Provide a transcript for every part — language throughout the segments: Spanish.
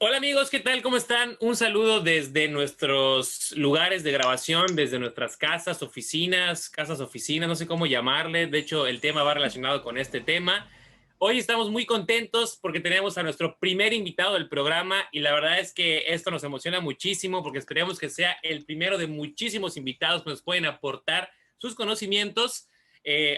Hola amigos, ¿qué tal? ¿Cómo están? Un saludo desde nuestros lugares de grabación, desde nuestras casas, oficinas, no sé cómo llamarle. De hecho, el tema va relacionado con este tema. Hoy estamos muy contentos porque tenemos a nuestro primer invitado del programa y la verdad es que esto nos emociona muchísimo porque esperemos que sea el primero de muchísimos invitados que nos pueden aportar sus conocimientos.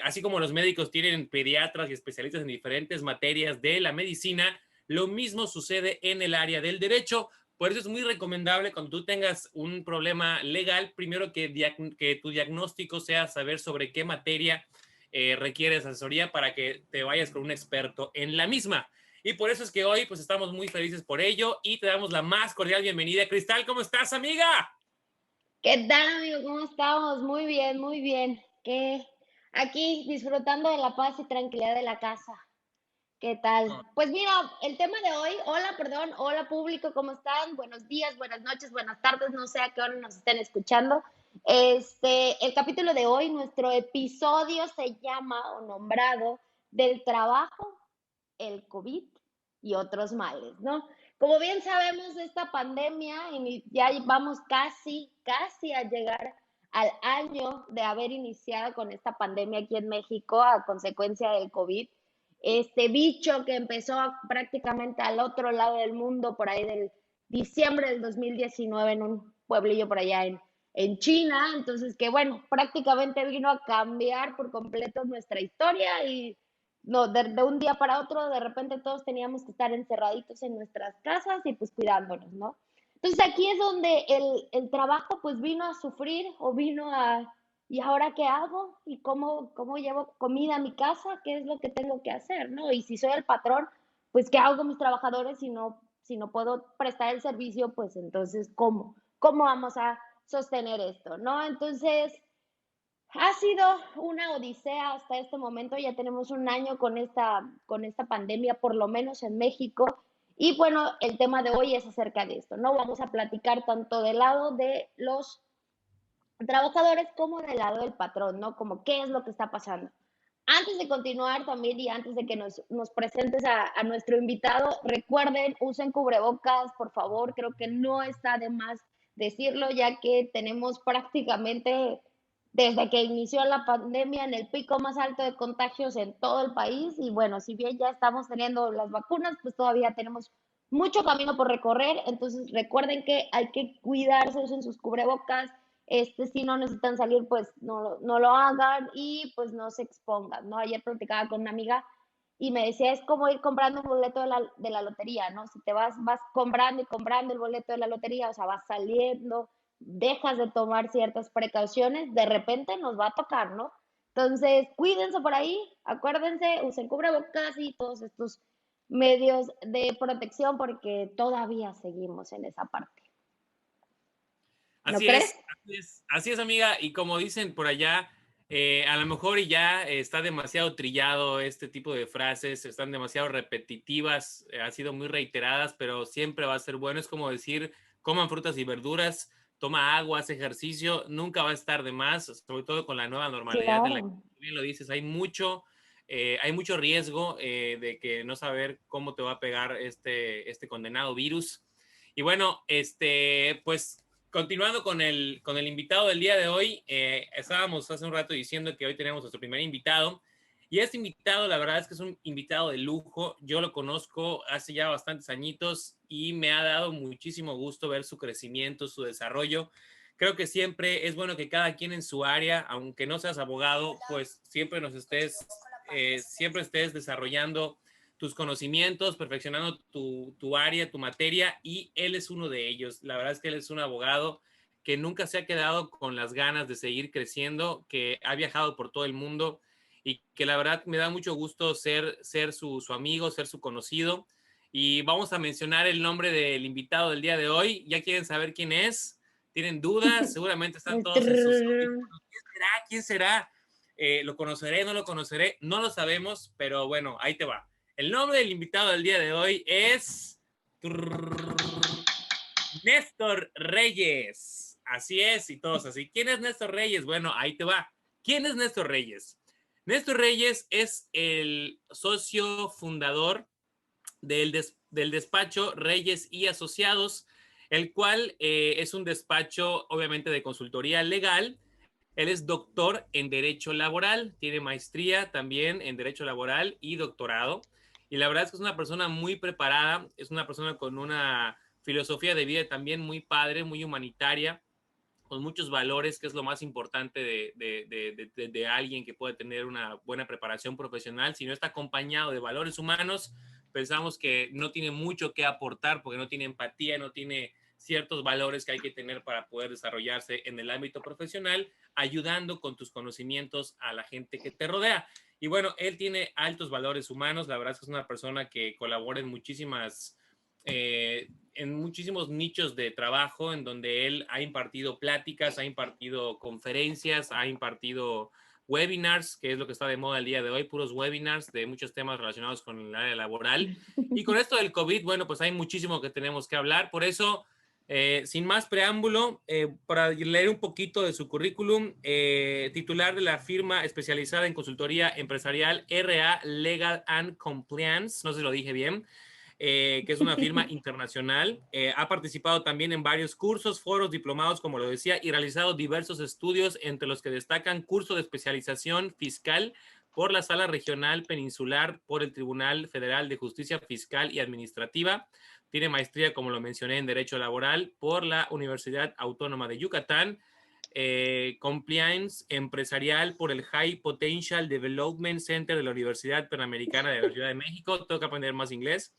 Así como los médicos tienen pediatras y especialistas en diferentes materias de la medicina, lo mismo sucede en el área del derecho. Por eso es muy recomendable cuando tú tengas un problema legal, primero que tu diagnóstico sea saber sobre qué materia requieres asesoría para que te vayas con un experto en la misma. Y por eso es que hoy pues estamos muy felices por ello y te damos la más cordial bienvenida. Cristal, ¿cómo estás, amiga? ¿Qué tal, amigo? ¿Cómo estamos? Muy bien, muy bien. ¿Qué? Aquí disfrutando de la paz y tranquilidad de la casa. ¿Qué tal? Pues mira, el tema de hoy, hola, perdón, hola público, ¿cómo están? Buenos días, buenas noches, buenas tardes, no sé a qué hora nos estén escuchando. El capítulo de hoy, nuestro episodio se llama o nombrado del trabajo, el COVID y otros males, ¿no? Como bien sabemos, esta pandemia, ya vamos casi a llegar al año de haber iniciado con esta pandemia aquí en México a consecuencia del COVID. Este bicho que empezó prácticamente al otro lado del mundo, por ahí del diciembre del 2019, en un pueblillo por allá en China. Entonces, que bueno, prácticamente vino a cambiar por completo nuestra historia y no, de un día para otro, de repente todos teníamos que estar encerraditos en nuestras casas y pues cuidándonos, ¿no? Entonces aquí es donde el trabajo pues vino a sufrir o vino a, ¿y ahora qué hago? ¿Y cómo llevo comida a mi casa? ¿Qué es lo que tengo que hacer, no? Y si soy el patrón, pues ¿qué hago con mis trabajadores si no puedo prestar el servicio? Pues entonces, ¿cómo vamos a sostener esto, no? Entonces, ha sido una odisea hasta este momento. Ya tenemos un año con esta pandemia, por lo menos en México. Y bueno, el tema de hoy es acerca de esto, ¿no? Vamos a platicar tanto del lado de los trabajadores como del lado del patrón, ¿no? Como qué es lo que está pasando. Antes de continuar también y antes de que nos presentes a nuestro invitado, recuerden, usen cubrebocas, por favor. Creo que no está de más decirlo, ya que tenemos prácticamente desde que inició la pandemia en el pico más alto de contagios en todo el país. Y bueno, si bien ya estamos teniendo las vacunas, pues todavía tenemos mucho camino por recorrer. Entonces recuerden que hay que cuidarse, usen sus cubrebocas. Si no necesitan salir, pues no lo hagan y pues no se expongan, ¿no? Ayer platicaba con una amiga y me decía, es como ir comprando un boleto de la lotería, ¿no? Si te vas comprando y comprando el boleto de la lotería, o sea, vas saliendo, dejas de tomar ciertas precauciones, de repente nos va a tocar, ¿no? Entonces, cuídense por ahí, acuérdense, usen cubrebocas y todos estos medios de protección porque todavía seguimos en esa parte. ¿No crees? Así es, amiga. Y como dicen por allá, a lo mejor y ya está demasiado trillado este tipo de frases, están demasiado repetitivas, han sido muy reiteradas, pero siempre va a ser bueno. Es como decir, coman frutas y verduras, toma agua, haz ejercicio, nunca va a estar de más, sobre todo con la nueva normalidad en la que, Claro. bien lo dices, hay mucho riesgo de que no saber cómo te va a pegar este condenado virus. Y bueno, pues continuando con el invitado del día de hoy, estábamos hace un rato diciendo que hoy tenemos nuestro primer invitado. Y este invitado, la verdad es que es un invitado de lujo. Yo lo conozco hace ya bastantes añitos y me ha dado muchísimo gusto ver su crecimiento, su desarrollo. Creo que siempre es bueno que cada quien en su área, aunque no seas abogado, pues siempre estés desarrollando tus conocimientos, perfeccionando tu área, tu materia, y él es uno de ellos. La verdad es que él es un abogado que nunca se ha quedado con las ganas de seguir creciendo, que ha viajado por todo el mundo y que la verdad me da mucho gusto ser su amigo, ser su conocido. Y vamos a mencionar el nombre del invitado del día de hoy. ¿Ya quieren saber quién es? ¿Tienen dudas? Seguramente están todos en sus audífonos. ¿Quién será? ¿Quién será? ¿Lo conoceré? ¿No lo conoceré? No lo sabemos, pero bueno, ahí te va. El nombre del invitado del día de hoy es Néstor Reyes. Así es, y todos así. ¿Quién es Néstor Reyes? Bueno, ahí te va. ¿Quién es Néstor Reyes? Néstor Reyes es el socio fundador del despacho Reyes y Asociados, el cual es un despacho obviamente de consultoría legal. Él es doctor en Derecho Laboral, tiene maestría también en Derecho Laboral y doctorado. Y la verdad es que es una persona muy preparada, es una persona con una filosofía de vida también muy padre, muy humanitaria, con muchos valores, que es lo más importante de alguien que puede tener una buena preparación profesional. Si no está acompañado de valores humanos, pensamos que no tiene mucho que aportar porque no tiene empatía, no tiene ciertos valores que hay que tener para poder desarrollarse en el ámbito profesional, ayudando con tus conocimientos a la gente que te rodea. Y bueno, él tiene altos valores humanos, la verdad es que es una persona que colabora en muchísimos nichos de trabajo en donde él ha impartido pláticas, ha impartido conferencias, ha impartido webinars, que es lo que está de moda el día de hoy, puros webinars de muchos temas relacionados con el área laboral. Y con esto del COVID, bueno, pues hay muchísimo que tenemos que hablar. Por eso, sin más preámbulo, para leer un poquito de su currículum, titular de la firma especializada en consultoría empresarial RA Legal and Compliance, no sé si lo dije bien, que es una firma internacional. Ha participado también en varios cursos, foros, diplomados, como lo decía, y realizado diversos estudios, entre los que destacan curso de especialización fiscal por la Sala Regional Peninsular por el Tribunal Federal de Justicia Fiscal y Administrativa. Tiene maestría, como lo mencioné, en Derecho Laboral por la Universidad Autónoma de Yucatán. Compliance empresarial por el High Potential Development Center de la Universidad Panamericana de la Ciudad de México. Tengo que aprender más inglés.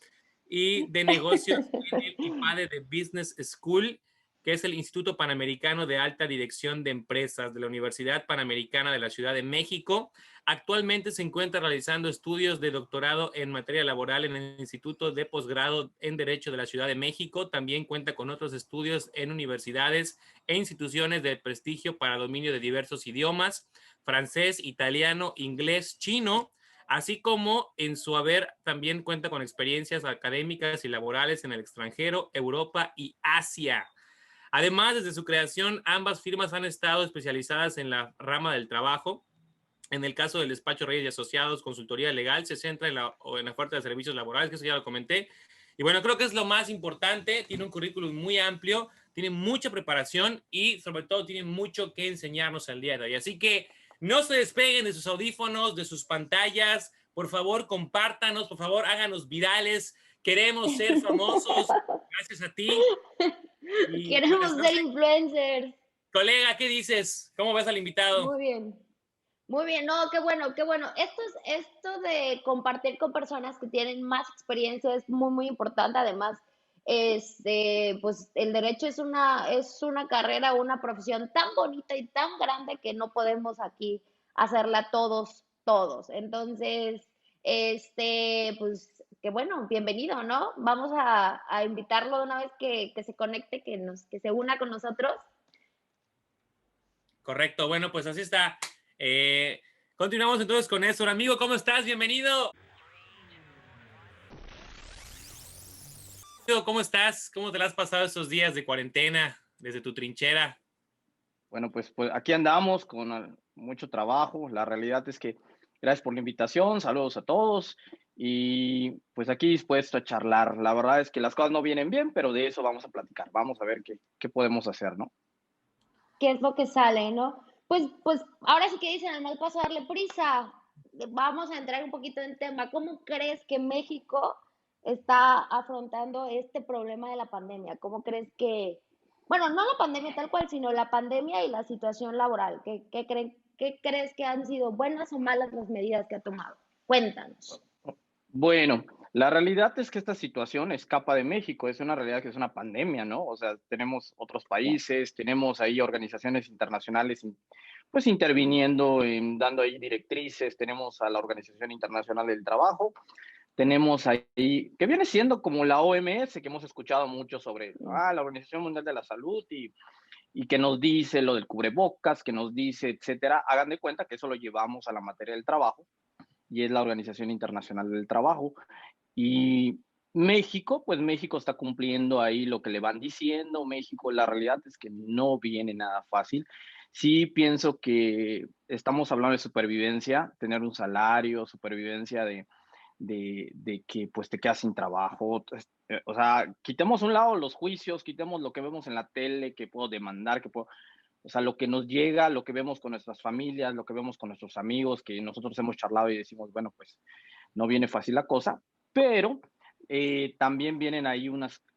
Y de negocios en el IPADE de Business School, que es el Instituto Panamericano de Alta Dirección de Empresas de la Universidad Panamericana de la Ciudad de México. Actualmente se encuentra realizando estudios de doctorado en materia laboral en el Instituto de Posgrado en Derecho de la Ciudad de México. También cuenta con otros estudios en universidades e instituciones de prestigio para dominio de diversos idiomas: francés, italiano, inglés, chino, así como en su haber también cuenta con experiencias académicas y laborales en el extranjero, Europa y Asia. Además, desde su creación, ambas firmas han estado especializadas en la rama del trabajo. En el caso del despacho Reyes y Asociados, consultoría legal, se centra en la oferta de servicios laborales, que eso ya lo comenté. Y bueno, creo que es lo más importante. Tiene un currículum muy amplio, tiene mucha preparación y sobre todo tiene mucho que enseñarnos al día de hoy. Así que no se despeguen de sus audífonos, de sus pantallas. Por favor, compártanos, por favor, háganos virales. Queremos ser famosos gracias a ti. Y pues, Queremos no ser sé, influencers. colega, ¿qué dices? ¿Cómo ves al invitado? Muy bien. Muy bien, no, qué bueno, qué bueno. Esto de compartir con personas que tienen más experiencia es muy, muy importante. Además, pues el derecho es una carrera, una profesión tan bonita y tan grande que no podemos aquí hacerla todos, todos. Entonces, pues, qué bueno, bienvenido, ¿no? Vamos a invitarlo de una vez que se conecte, que se una con nosotros. Correcto, bueno, pues así está. Continuamos entonces con Néstor. Amigo, ¿cómo estás? Bienvenido. ¿Cómo estás? ¿Cómo te la has pasado estos días de cuarentena desde tu trinchera? Bueno, pues aquí andamos con mucho trabajo. La realidad es que gracias por la invitación, saludos a todos y pues aquí dispuesto a charlar. La verdad es que las cosas no vienen bien, pero de eso vamos a platicar. Vamos a ver qué podemos hacer, ¿no? Qué es lo que sale, ¿no? Pues ahora sí que dicen, al mal paso darle prisa. Vamos a entrar un poquito en tema. ¿Cómo crees que México está afrontando este problema de la pandemia? ¿Cómo crees que, bueno, no la pandemia tal cual, sino la pandemia y la situación laboral? ¿Qué crees que han sido buenas o malas las medidas que ha tomado? Cuéntanos. Bueno, la realidad es que esta situación escapa de México, es una realidad que es una pandemia, ¿no? O sea, tenemos otros países, tenemos ahí organizaciones internacionales, pues interviniendo, dando ahí directrices, tenemos a la Organización Internacional del Trabajo, tenemos ahí, que viene siendo como la OMS, que hemos escuchado mucho sobre, la Organización Mundial de la Salud y que nos dice lo del cubrebocas, que nos dice, etcétera. Hagan de cuenta que eso lo llevamos a la materia del trabajo y es la Organización Internacional del Trabajo. Y México, pues México está cumpliendo ahí lo que le van diciendo. México, la realidad es que no viene nada fácil. Sí pienso que estamos hablando de supervivencia, tener un salario, supervivencia de que pues te quedas sin trabajo. O sea, quitemos a un lado los juicios, quitemos lo que vemos en la tele, que puedo demandar, que puedo, o sea, lo que nos llega, lo que vemos con nuestras familias, lo que vemos con nuestros amigos, que nosotros hemos charlado y decimos, bueno, pues no viene fácil la cosa, pero también vienen ahí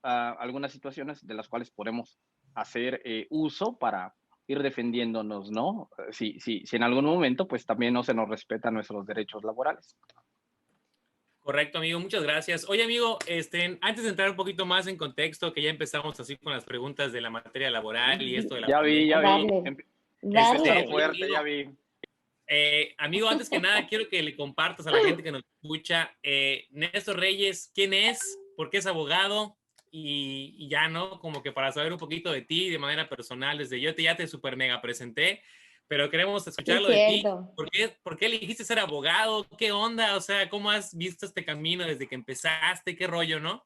algunas situaciones de las cuales podemos hacer uso para ir defendiéndonos, ¿no? Si en algún momento, pues también no se nos respetan nuestros derechos laborales. Correcto, amigo, muchas gracias. Oye, amigo, antes de entrar un poquito más en contexto, que ya empezamos así con las preguntas de la materia laboral y esto de la Ya vi, pandemia. ya vi. Dale, Empezaron dale. Oye, fuerte, amigo, ya vi. amigo, antes que nada, quiero que le compartas a la gente que nos escucha, Néstor Reyes, ¿quién es? ¿Por qué es abogado? Y ya, ¿no? Como que para saber un poquito de ti de manera personal, desde ya te super mega presenté, pero queremos Es escucharlo de ti. cierto. ¿Por qué elegiste ser abogado? ¿Qué onda? O sea, ¿cómo has visto este camino desde que empezaste? ¿Qué rollo, no?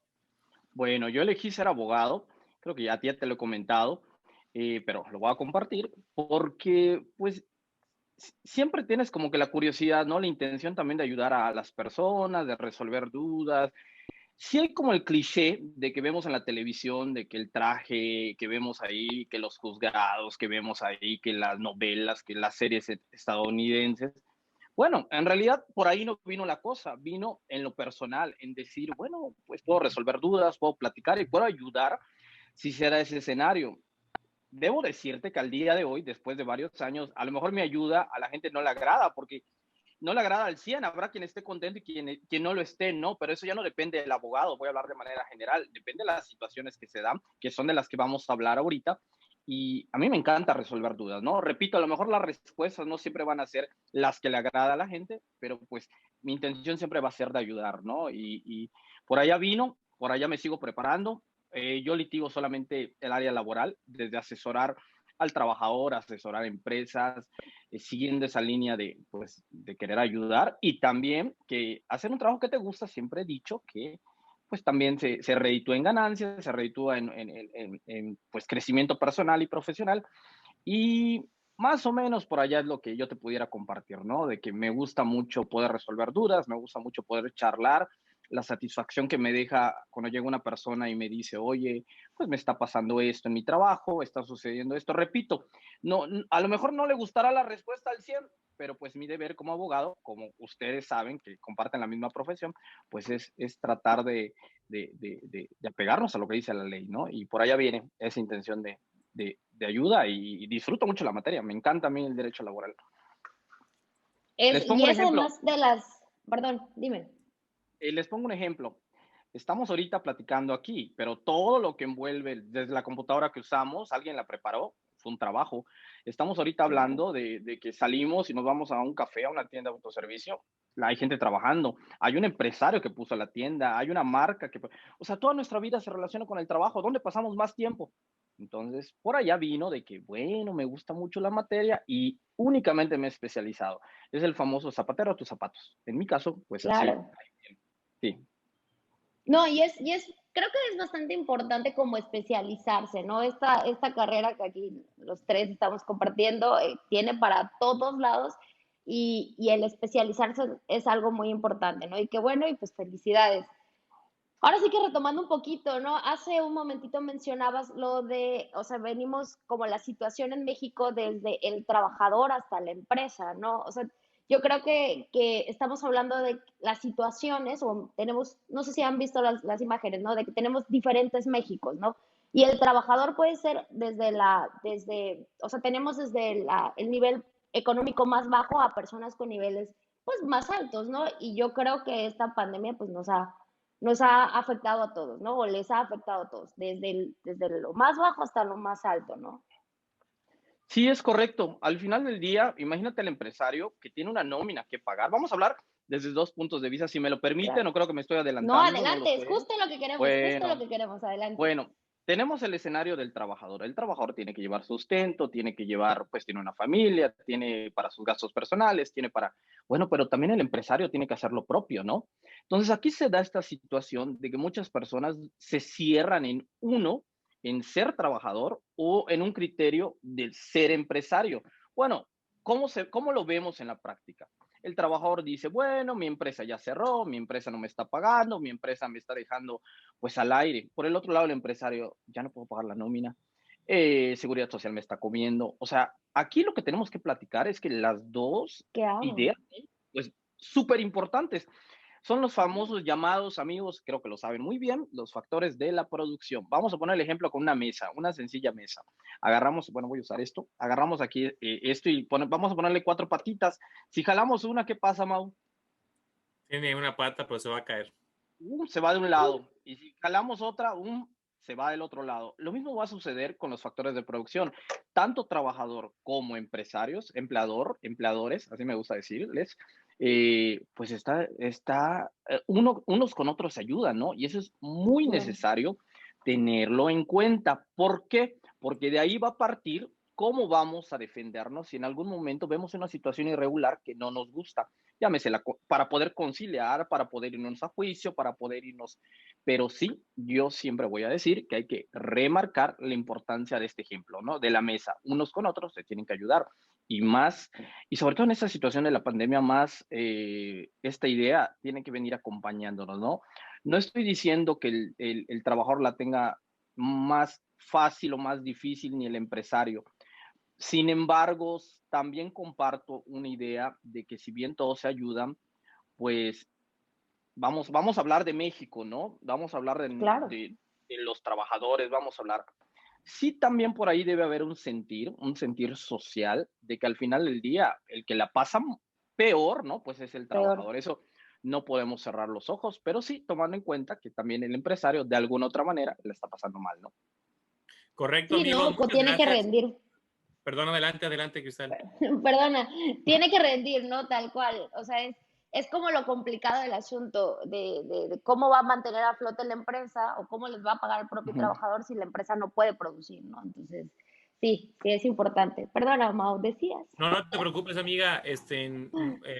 Bueno, yo elegí ser abogado, creo que ya a ti ya te lo he comentado, pero lo voy a compartir porque pues siempre tienes como que la curiosidad, ¿no? La intención también de ayudar a las personas, de resolver dudas. Sí hay como el cliché de que vemos en la televisión, de que el traje que vemos ahí, que los juzgados que vemos ahí, que las novelas, que las series estadounidenses. Bueno, en realidad por ahí no vino la cosa, vino en lo personal, en decir, bueno, pues puedo resolver dudas, puedo platicar y puedo ayudar si se da ese escenario. Debo decirte que al día de hoy, después de varios años, a lo mejor mi ayuda a la gente no le agrada, porque no le agrada al 100, habrá quien esté contento y quien no lo esté, ¿no? Pero eso ya no depende del abogado, voy a hablar de manera general, depende de las situaciones que se dan, que son de las que vamos a hablar ahorita, y a mí me encanta resolver dudas, ¿no? Repito, a lo mejor las respuestas no siempre van a ser las que le agrada a la gente, pero pues mi intención siempre va a ser de ayudar, ¿no? Y por allá vino, por allá me sigo preparando, yo litigo solamente el área laboral, desde asesorar al trabajador, asesorar empresas, siguiendo esa línea de, pues, de querer ayudar y también que hacer un trabajo que te gusta, siempre he dicho que pues también se reditúa en ganancias, se reditúa en pues, crecimiento personal y profesional y más o menos por allá es lo que yo te pudiera compartir, ¿no? De que me gusta mucho poder resolver dudas, me gusta mucho poder charlar, la satisfacción que me deja cuando llega una persona y me dice, oye, pues me está pasando esto en mi trabajo, está sucediendo esto. Repito, no, a lo mejor no le gustará la respuesta al 100, pero pues mi deber como abogado, como ustedes saben que comparten la misma profesión, pues es tratar de apegarnos a lo que dice la ley, ¿no? Y por allá viene esa intención de ayuda y disfruto mucho la materia. Me encanta a mí el derecho laboral. Les Y pongo un es ejemplo. además de las, perdón, dime. Les pongo un ejemplo. Estamos ahorita platicando aquí, pero todo lo que envuelve desde la computadora que usamos, alguien la preparó, fue un trabajo. Estamos ahorita Claro. hablando de que salimos y nos vamos a un café, a una tienda de autoservicio. Hay gente trabajando, hay un empresario que puso la tienda, hay una marca que... O sea, toda nuestra vida se relaciona con el trabajo. ¿Dónde pasamos más tiempo? Entonces, por allá vino de que, bueno, me gusta mucho la materia y únicamente me he especializado. Es el famoso zapatero a tus zapatos. En mi caso, pues así. Claro. Sí. No, creo que es bastante importante como especializarse, ¿no? Esta carrera que aquí los tres estamos compartiendo tiene para todos lados y el especializarse es algo muy importante, ¿no? Y qué bueno, y pues felicidades. Ahora sí que retomando un poquito, ¿no? Hace un momentito mencionabas lo de, o sea, venimos como la situación en México desde el trabajador hasta la empresa, ¿no? O sea, yo creo que estamos hablando de las situaciones, o tenemos, no sé si han visto las imágenes, ¿no? De que tenemos diferentes Méxicos, ¿no? Y el trabajador puede ser o sea, tenemos desde el nivel económico más bajo a personas con niveles, pues, más altos, ¿no? Y yo creo que esta pandemia, pues, nos ha afectado a todos, ¿no? O les ha afectado a todos, desde lo más bajo hasta lo más alto, ¿no? Sí, es correcto. Al final del día, imagínate el empresario que tiene una nómina que pagar. Vamos a hablar desde dos puntos de vista, si me lo permite, Claro. no creo que me estoy No, adelantando, no lo adelante, es sé. justo lo Bueno, que queremos, adelante. bueno, tenemos el escenario del trabajador. El trabajador tiene que llevar sustento, tiene que llevar, pues tiene una familia, tiene para sus gastos personales, tiene para, bueno, pero también el empresario tiene que hacer lo propio, ¿no? Entonces aquí se da esta situación de que muchas personas se cierran en ser trabajador o en un criterio del ser empresario. Bueno, ¿cómo lo vemos en la práctica? el trabajador dice, bueno, mi empresa ya cerró, mi empresa no me está pagando, mi empresa me está dejando pues al aire. Por el otro lado, el empresario, ya no puedo pagar la nómina, seguridad social me está comiendo. O sea, aquí lo que tenemos que platicar es que las dos ¿Qué hago? ideas, pues súper importantes. Son los famosos llamados, amigos, creo que lo saben muy bien, los factores de la producción. Vamos a poner el ejemplo con una mesa, una sencilla mesa. Agarramos, bueno, voy a usar esto, agarramos aquí esto y vamos a ponerle 4 patitas. Si jalamos una, ¿qué pasa, Mau? Tiene una pata, pero se va a caer. Se va de un lado. Y si jalamos otra, se va del otro lado. Lo mismo va a suceder con los factores de producción. Tanto trabajador como empresarios, empleadores, así me gusta decirles, pues unos con otros se ayudan, ¿no? Y eso es muy Claro, necesario tenerlo en cuenta. ¿Por qué? Porque de ahí va a partir cómo vamos a defendernos si en algún momento vemos una situación irregular que no nos gusta, llámese para poder conciliar, para poder irnos a juicio, para poder irnos, pero sí, yo siempre voy a decir que hay que remarcar la importancia de este ejemplo, ¿no? De la mesa, unos con otros se tienen que ayudar y más, y sobre todo en esta situación de la pandemia, más esta idea tiene que venir acompañándonos, ¿no? No estoy diciendo que el trabajador la tenga más fácil o más difícil, ni el empresario. Sin embargo, también comparto una idea de que si bien todos se ayudan, pues vamos a hablar de México, ¿no? Vamos a hablar claro. de los trabajadores, vamos a hablar. Sí, también por ahí debe haber un sentir social, de que al final del día, el que la pasa peor, ¿no? Pues es el Peor. trabajador. Eso no podemos cerrar los ojos, pero sí tomando en cuenta que también el empresario, de alguna otra manera, le está pasando mal, ¿no? Correcto, Sí, amigo. no, Muchas tiene que gracias. rendir. Perdón, adelante, adelante, Cristal. Perdona, tiene que rendir, ¿no? Tal cual. O sea, es como lo complicado del asunto de cómo va a mantener a flote la empresa o cómo les va a pagar el propio Ujú. trabajador si la empresa no puede producir, ¿no? Entonces, sí, sí es importante. Perdona, Mau, decías. No, no te preocupes, amiga,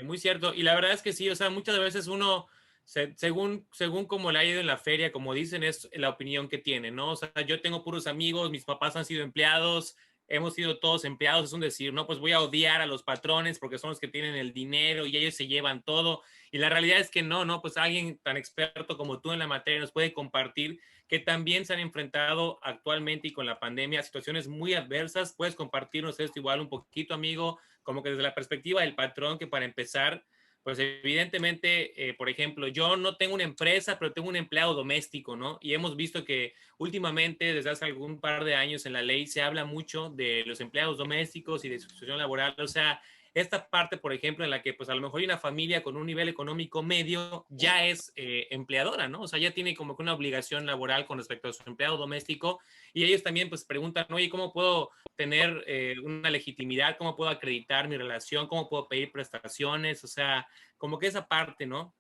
muy cierto. Y la verdad es que sí, o sea, muchas veces uno, según como le ha ido en la feria, como dicen, es la opinión que tiene, ¿no? O sea, yo tengo puros amigos, mis papás han sido empleados, hemos sido todos empleados, es un decir, no, pues voy a odiar a los patrones porque son los que tienen el dinero y ellos se llevan todo. Y la realidad es que no, no, pues alguien tan experto como tú en la materia nos puede compartir que también se han enfrentado actualmente y con la pandemia a situaciones muy adversas. Puedes compartirnos esto igual un poquito, amigo, como que desde la perspectiva del patrón, que para empezar, pues evidentemente, por ejemplo, yo no tengo una empresa, pero tengo un empleado doméstico, ¿no? Y hemos visto que últimamente, desde hace algún par de años en la ley, se habla mucho de los empleados domésticos y de su situación laboral. O sea, esta parte, por ejemplo, en la que pues a lo mejor hay una familia con un nivel económico medio, ya es empleadora, ¿no? O sea, ya tiene como que una obligación laboral con respecto a su empleado doméstico y ellos también pues preguntan, oye, ¿cómo puedo tener una legitimidad? ¿Cómo puedo acreditar mi relación? ¿Cómo puedo pedir prestaciones? O sea, como que esa parte, ¿no?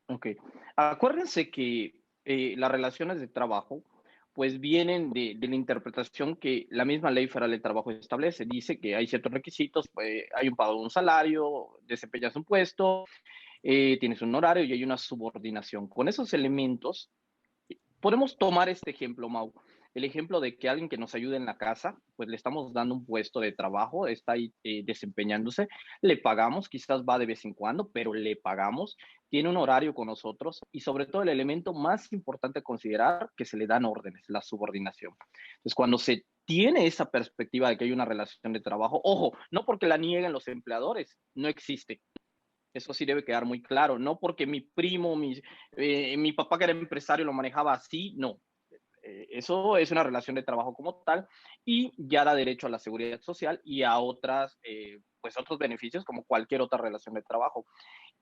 Ok. Acuérdense que las relaciones de trabajo pues vienen de la interpretación que la misma ley federal del trabajo establece. Dice que hay ciertos requisitos, pues, hay un pago de un salario, desempeñas un puesto, tienes un horario y hay una subordinación. Con esos elementos podemos tomar este ejemplo, Mau. El ejemplo de que alguien que nos ayude en la casa, pues le estamos dando un puesto de trabajo, está ahí desempeñándose, le pagamos, quizás va de vez en cuando, pero le pagamos, tiene un horario con nosotros y sobre todo el elemento más importante a considerar, que se le dan órdenes, la subordinación. Entonces, cuando se tiene esa perspectiva de que hay una relación de trabajo, ojo, no porque la nieguen los empleadores, no existe. Eso sí debe quedar muy claro, no porque mi primo, mi papá que era empresario lo manejaba así, no. Eso es una relación de trabajo como tal y ya da derecho a la seguridad social y a otras, pues otros beneficios como cualquier otra relación de trabajo.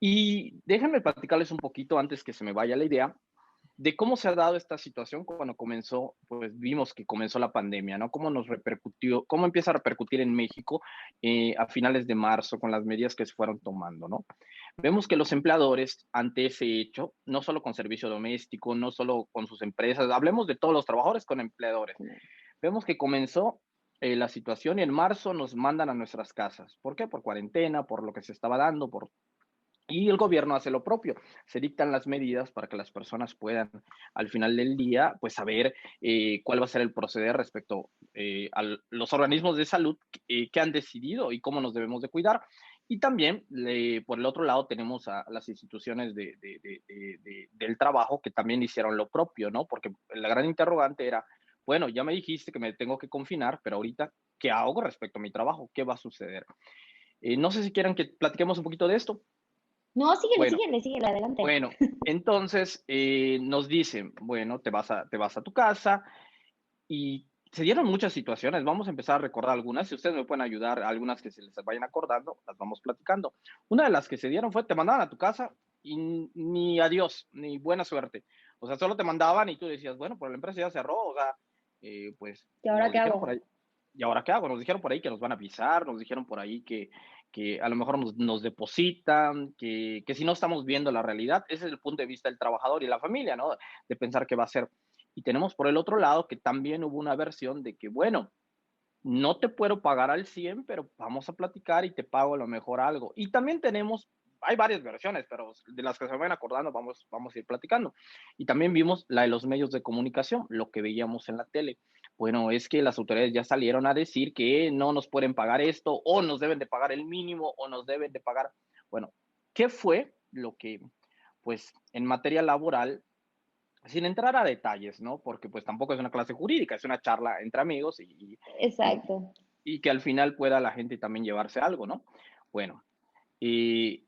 Y déjenme platicarles un poquito antes que se me vaya la idea de cómo se ha dado esta situación cuando comenzó, pues vimos que comenzó la pandemia, ¿no? Cómo nos repercutió, cómo empieza a repercutir en México a finales de marzo con las medidas que se fueron tomando, ¿no? Vemos que los empleadores ante ese hecho, no solo con servicio doméstico, no solo con sus empresas, hablemos de todos los trabajadores con empleadores, vemos que comenzó la situación y en marzo nos mandan a nuestras casas. ¿Por qué? Por cuarentena, por lo que se estaba dando, y el gobierno hace lo propio, se dictan las medidas para que las personas puedan al final del día pues saber cuál va a ser el proceder respecto a los organismos de salud que han decidido y cómo nos debemos de cuidar. Y también, por el otro lado, tenemos a las instituciones del trabajo que también hicieron lo propio, ¿no? Porque la gran interrogante era, bueno, ya me dijiste que me tengo que confinar, pero ahorita, ¿qué hago respecto a mi trabajo? ¿Qué va a suceder? No sé si quieran que platiquemos un poquito de esto. No, síguele, Bueno, síguele, síguele, adelante. bueno, entonces nos dicen, bueno, te vas a tu casa y se dieron muchas situaciones. Vamos a empezar a recordar algunas. Si ustedes me pueden ayudar, algunas que se les vayan acordando, las vamos platicando. Una de las que se dieron fue, te mandaban a tu casa y ni adiós, ni buena suerte. O sea, solo te mandaban y tú decías, bueno, pues la empresa ya cerró, o sea, pues ¿Y ahora nos qué dijeron por hago? ahí, ¿y ahora qué hago? Nos dijeron por ahí que nos van a avisar, nos dijeron por ahí que a lo mejor nos depositan, que si no estamos viendo la realidad, ese es el punto de vista del trabajador y la familia, ¿no? De pensar que va a ser. Y tenemos por el otro lado que también hubo una versión de que, bueno, no te puedo pagar al 100, pero vamos a platicar y te pago a lo mejor algo. Y también tenemos, hay varias versiones, pero de las que se vayan acordando vamos a ir platicando. Y también vimos la de los medios de comunicación, lo que veíamos en la tele. Bueno, es que las autoridades ya salieron a decir que no nos pueden pagar esto, o nos deben de pagar el mínimo, o nos deben de pagar. Bueno, ¿qué fue lo que, pues, en materia laboral, sin entrar a detalles, ¿no? Porque pues tampoco es una clase jurídica, es una charla entre amigos y, Exacto. y que al final pueda la gente también llevarse algo, ¿no? Bueno, y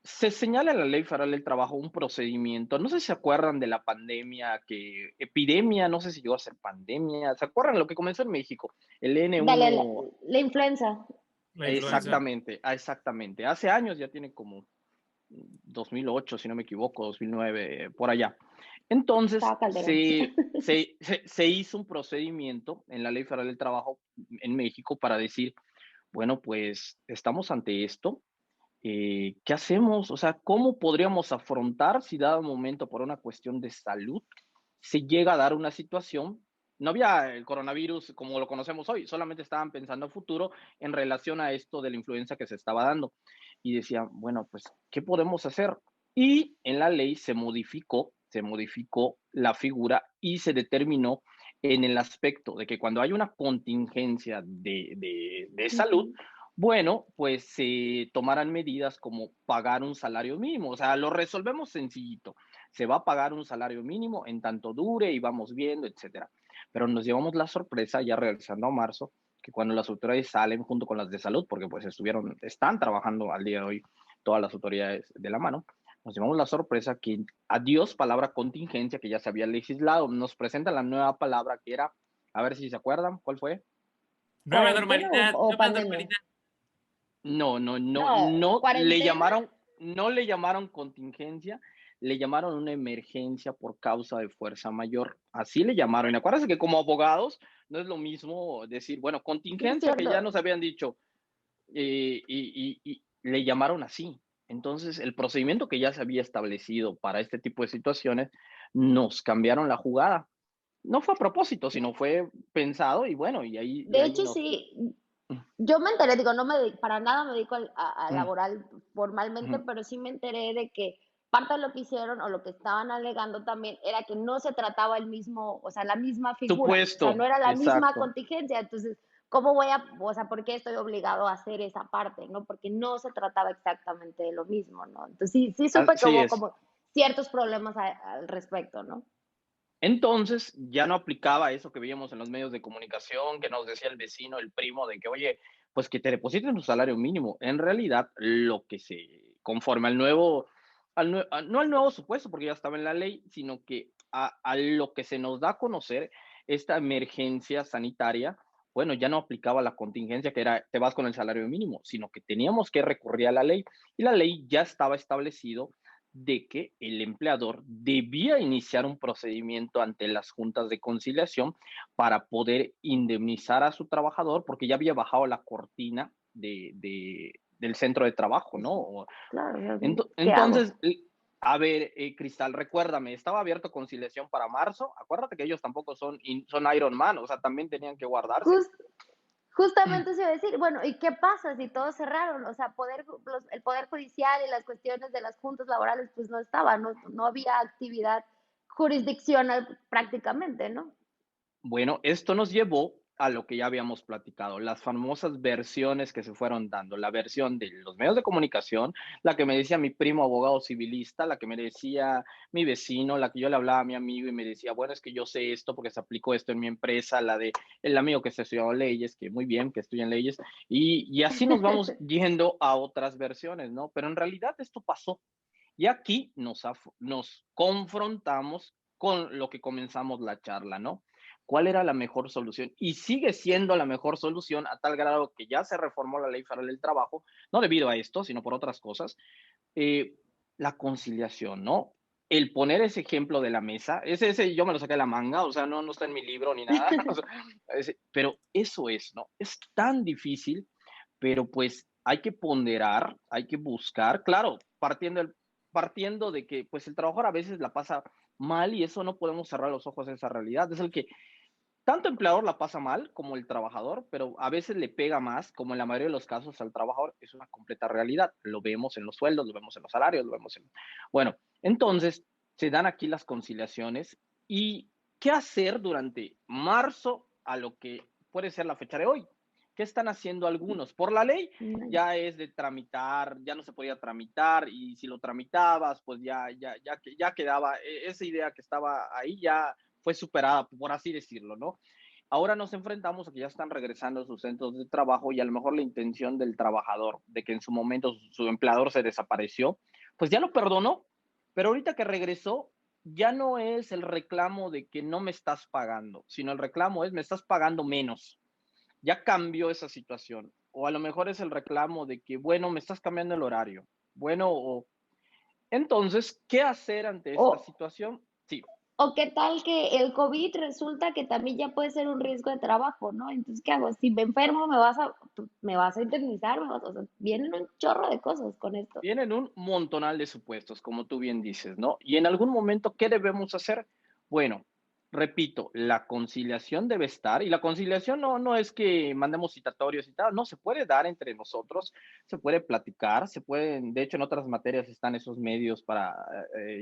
se señala en la Ley Federal del Trabajo un procedimiento, no sé si se acuerdan de la pandemia, que epidemia, no sé si llegó a ser pandemia, ¿se acuerdan lo que comenzó en México? El Dale, N1, la influenza. La influenza. exactamente, exactamente, hace años ya tiene como 2008, si no me equivoco, 2009, por allá. Entonces, Estaba Calderón. se hizo un procedimiento en la Ley Federal del Trabajo en México para decir, bueno, pues estamos ante esto, ¿qué hacemos? O sea, ¿cómo podríamos afrontar si dado momento por una cuestión de salud se llega a dar una situación? No había el coronavirus como lo conocemos hoy, solamente estaban pensando a futuro en relación a esto de la influenza que se estaba dando. Y decían, bueno, pues, ¿qué podemos hacer? Y en la ley se modificó la figura y se determinó en el aspecto de que cuando hay una contingencia de salud, Ujú. bueno, pues se tomarán medidas como pagar un salario mínimo. O sea, lo resolvemos sencillito. Se va a pagar un salario mínimo en tanto dure y vamos viendo, etcétera. Pero nos llevamos la sorpresa, ya regresando a marzo, que cuando las autoridades salen junto con las de salud, porque pues están trabajando al día de hoy todas las autoridades de la mano, nos llevamos la sorpresa que adiós palabra contingencia, que ya se había legislado, nos presenta la nueva palabra que era, a ver si se acuerdan, ¿cuál fue? Nueva ¿Cuarentena normalidad, o nueva pandemia? normalidad. No, no, no, No, no le cuarentena. llamaron, no le llamaron contingencia, le llamaron una emergencia por causa de fuerza mayor. Así le llamaron. Y acuérdense que como abogados no es lo mismo decir, bueno, Sí, es contingencia que ya cierto. nos habían dicho, y le llamaron así. Entonces, el procedimiento que ya se había establecido para este tipo de situaciones, nos cambiaron la jugada. No fue a propósito, sino fue pensado y bueno, y De ahí hecho, nos... sí, yo me enteré, digo, no para nada me dedico a Mm, laboral formalmente, mm, pero sí me enteré de que parte de lo que hicieron o lo que estaban alegando también era que no se trataba el mismo, o sea, la misma figura, o sea, no supuesto, era la misma exacto. contingencia. Entonces, o sea, ¿por qué estoy obligado a hacer esa parte, no? Porque no se trataba exactamente de lo mismo, ¿no? Entonces, sí, sí supe que Así hubo es. como ciertos problemas al respecto, ¿no? Entonces, ya no aplicaba eso que veíamos en los medios de comunicación, que nos decía el vecino, el primo, de que, oye, pues que te depositen tu salario mínimo. En realidad, lo que conforme al nuevo, no al nuevo supuesto, porque ya estaba en la ley, sino que a lo que se nos da a conocer, esta emergencia sanitaria, bueno, ya no aplicaba la contingencia que era, te vas con el salario mínimo, sino que teníamos que recurrir a la ley. Y la ley ya estaba establecido de que el empleador debía iniciar un procedimiento ante las juntas de conciliación para poder indemnizar a su trabajador porque ya había bajado la cortina del centro de trabajo, Pues, ¿no? claro, o sea, ¿qué Entonces, hago? a ver, Cristal, recuérdame, estaba abierto conciliación para marzo. Acuérdate que ellos tampoco son Iron Man, o sea, también tenían que guardarse. Just, Justamente se iba a decir, bueno, ¿y qué pasa si todos cerraron? O sea, el poder judicial y las cuestiones de las juntas laborales, pues no estaban, no había actividad jurisdiccional prácticamente, ¿no? Bueno, esto nos llevó a lo que ya habíamos platicado, las famosas versiones que se fueron dando, la versión de los medios de comunicación, la que me decía mi primo abogado civilista, la que me decía mi vecino, la que yo le hablaba a mi amigo y me decía, bueno, es que yo sé esto porque se aplicó esto en mi empresa, la de el amigo que se estudió leyes, que muy bien, que estudia en leyes, y así nos vamos yendo a otras versiones, ¿no? Pero en realidad esto pasó y aquí nos confrontamos con lo que comenzamos la charla, ¿no? ¿Cuál era la mejor solución? Y sigue siendo la mejor solución a tal grado que ya se reformó la ley federal del trabajo, no debido a esto, sino por otras cosas, eh, la conciliación, ¿no? El poner ese ejemplo de la mesa, ese yo me lo saqué de la manga, o sea, no está en mi libro ni nada, o sea, pero eso es, ¿no? Es tan difícil, pero pues hay que ponderar, hay que buscar, claro, partiendo de que pues el trabajador a veces la pasa mal y eso no podemos cerrar los ojos a esa realidad. Es el que tanto empleador la pasa mal como el trabajador, pero a veces le pega más, como en la mayoría de los casos al trabajador, es una completa realidad. Lo vemos en los sueldos, lo vemos en los salarios, lo vemos en... Bueno, entonces se dan aquí las conciliaciones y qué hacer durante marzo a lo que puede ser la fecha de hoy. ¿Qué están haciendo algunos? Por la ley ya es de tramitar, ya no se podía tramitar y si lo tramitabas, pues ya quedaba, esa idea que estaba ahí ya fue superada, por así decirlo, ¿no? Ahora nos enfrentamos a que ya están regresando a sus centros de trabajo y a lo mejor la intención del trabajador de que en su momento su empleador se desapareció, pues ya lo perdonó, pero ahorita que regresó ya no es el reclamo de que no me estás pagando, sino el reclamo es me estás pagando menos. Ya cambió esa situación. O a lo mejor es el reclamo de que, bueno, me estás cambiando el horario. Bueno, o entonces, ¿qué hacer ante esta O, situación? Sí, o qué tal que el COVID resulta que también ya puede ser un riesgo de trabajo, ¿no? Entonces, ¿qué hago? Si me enfermo, me vas a indemnizar, o sea, vienen un chorro de cosas con esto. vienen un montonal de supuestos, como tú bien dices, ¿no? Y en algún momento, ¿qué debemos hacer? Bueno, repito, la conciliación debe estar, y la conciliación no es que mandemos citatorios y tal, no, se puede dar entre nosotros, se puede platicar, se pueden, de hecho, en otras materias están esos medios para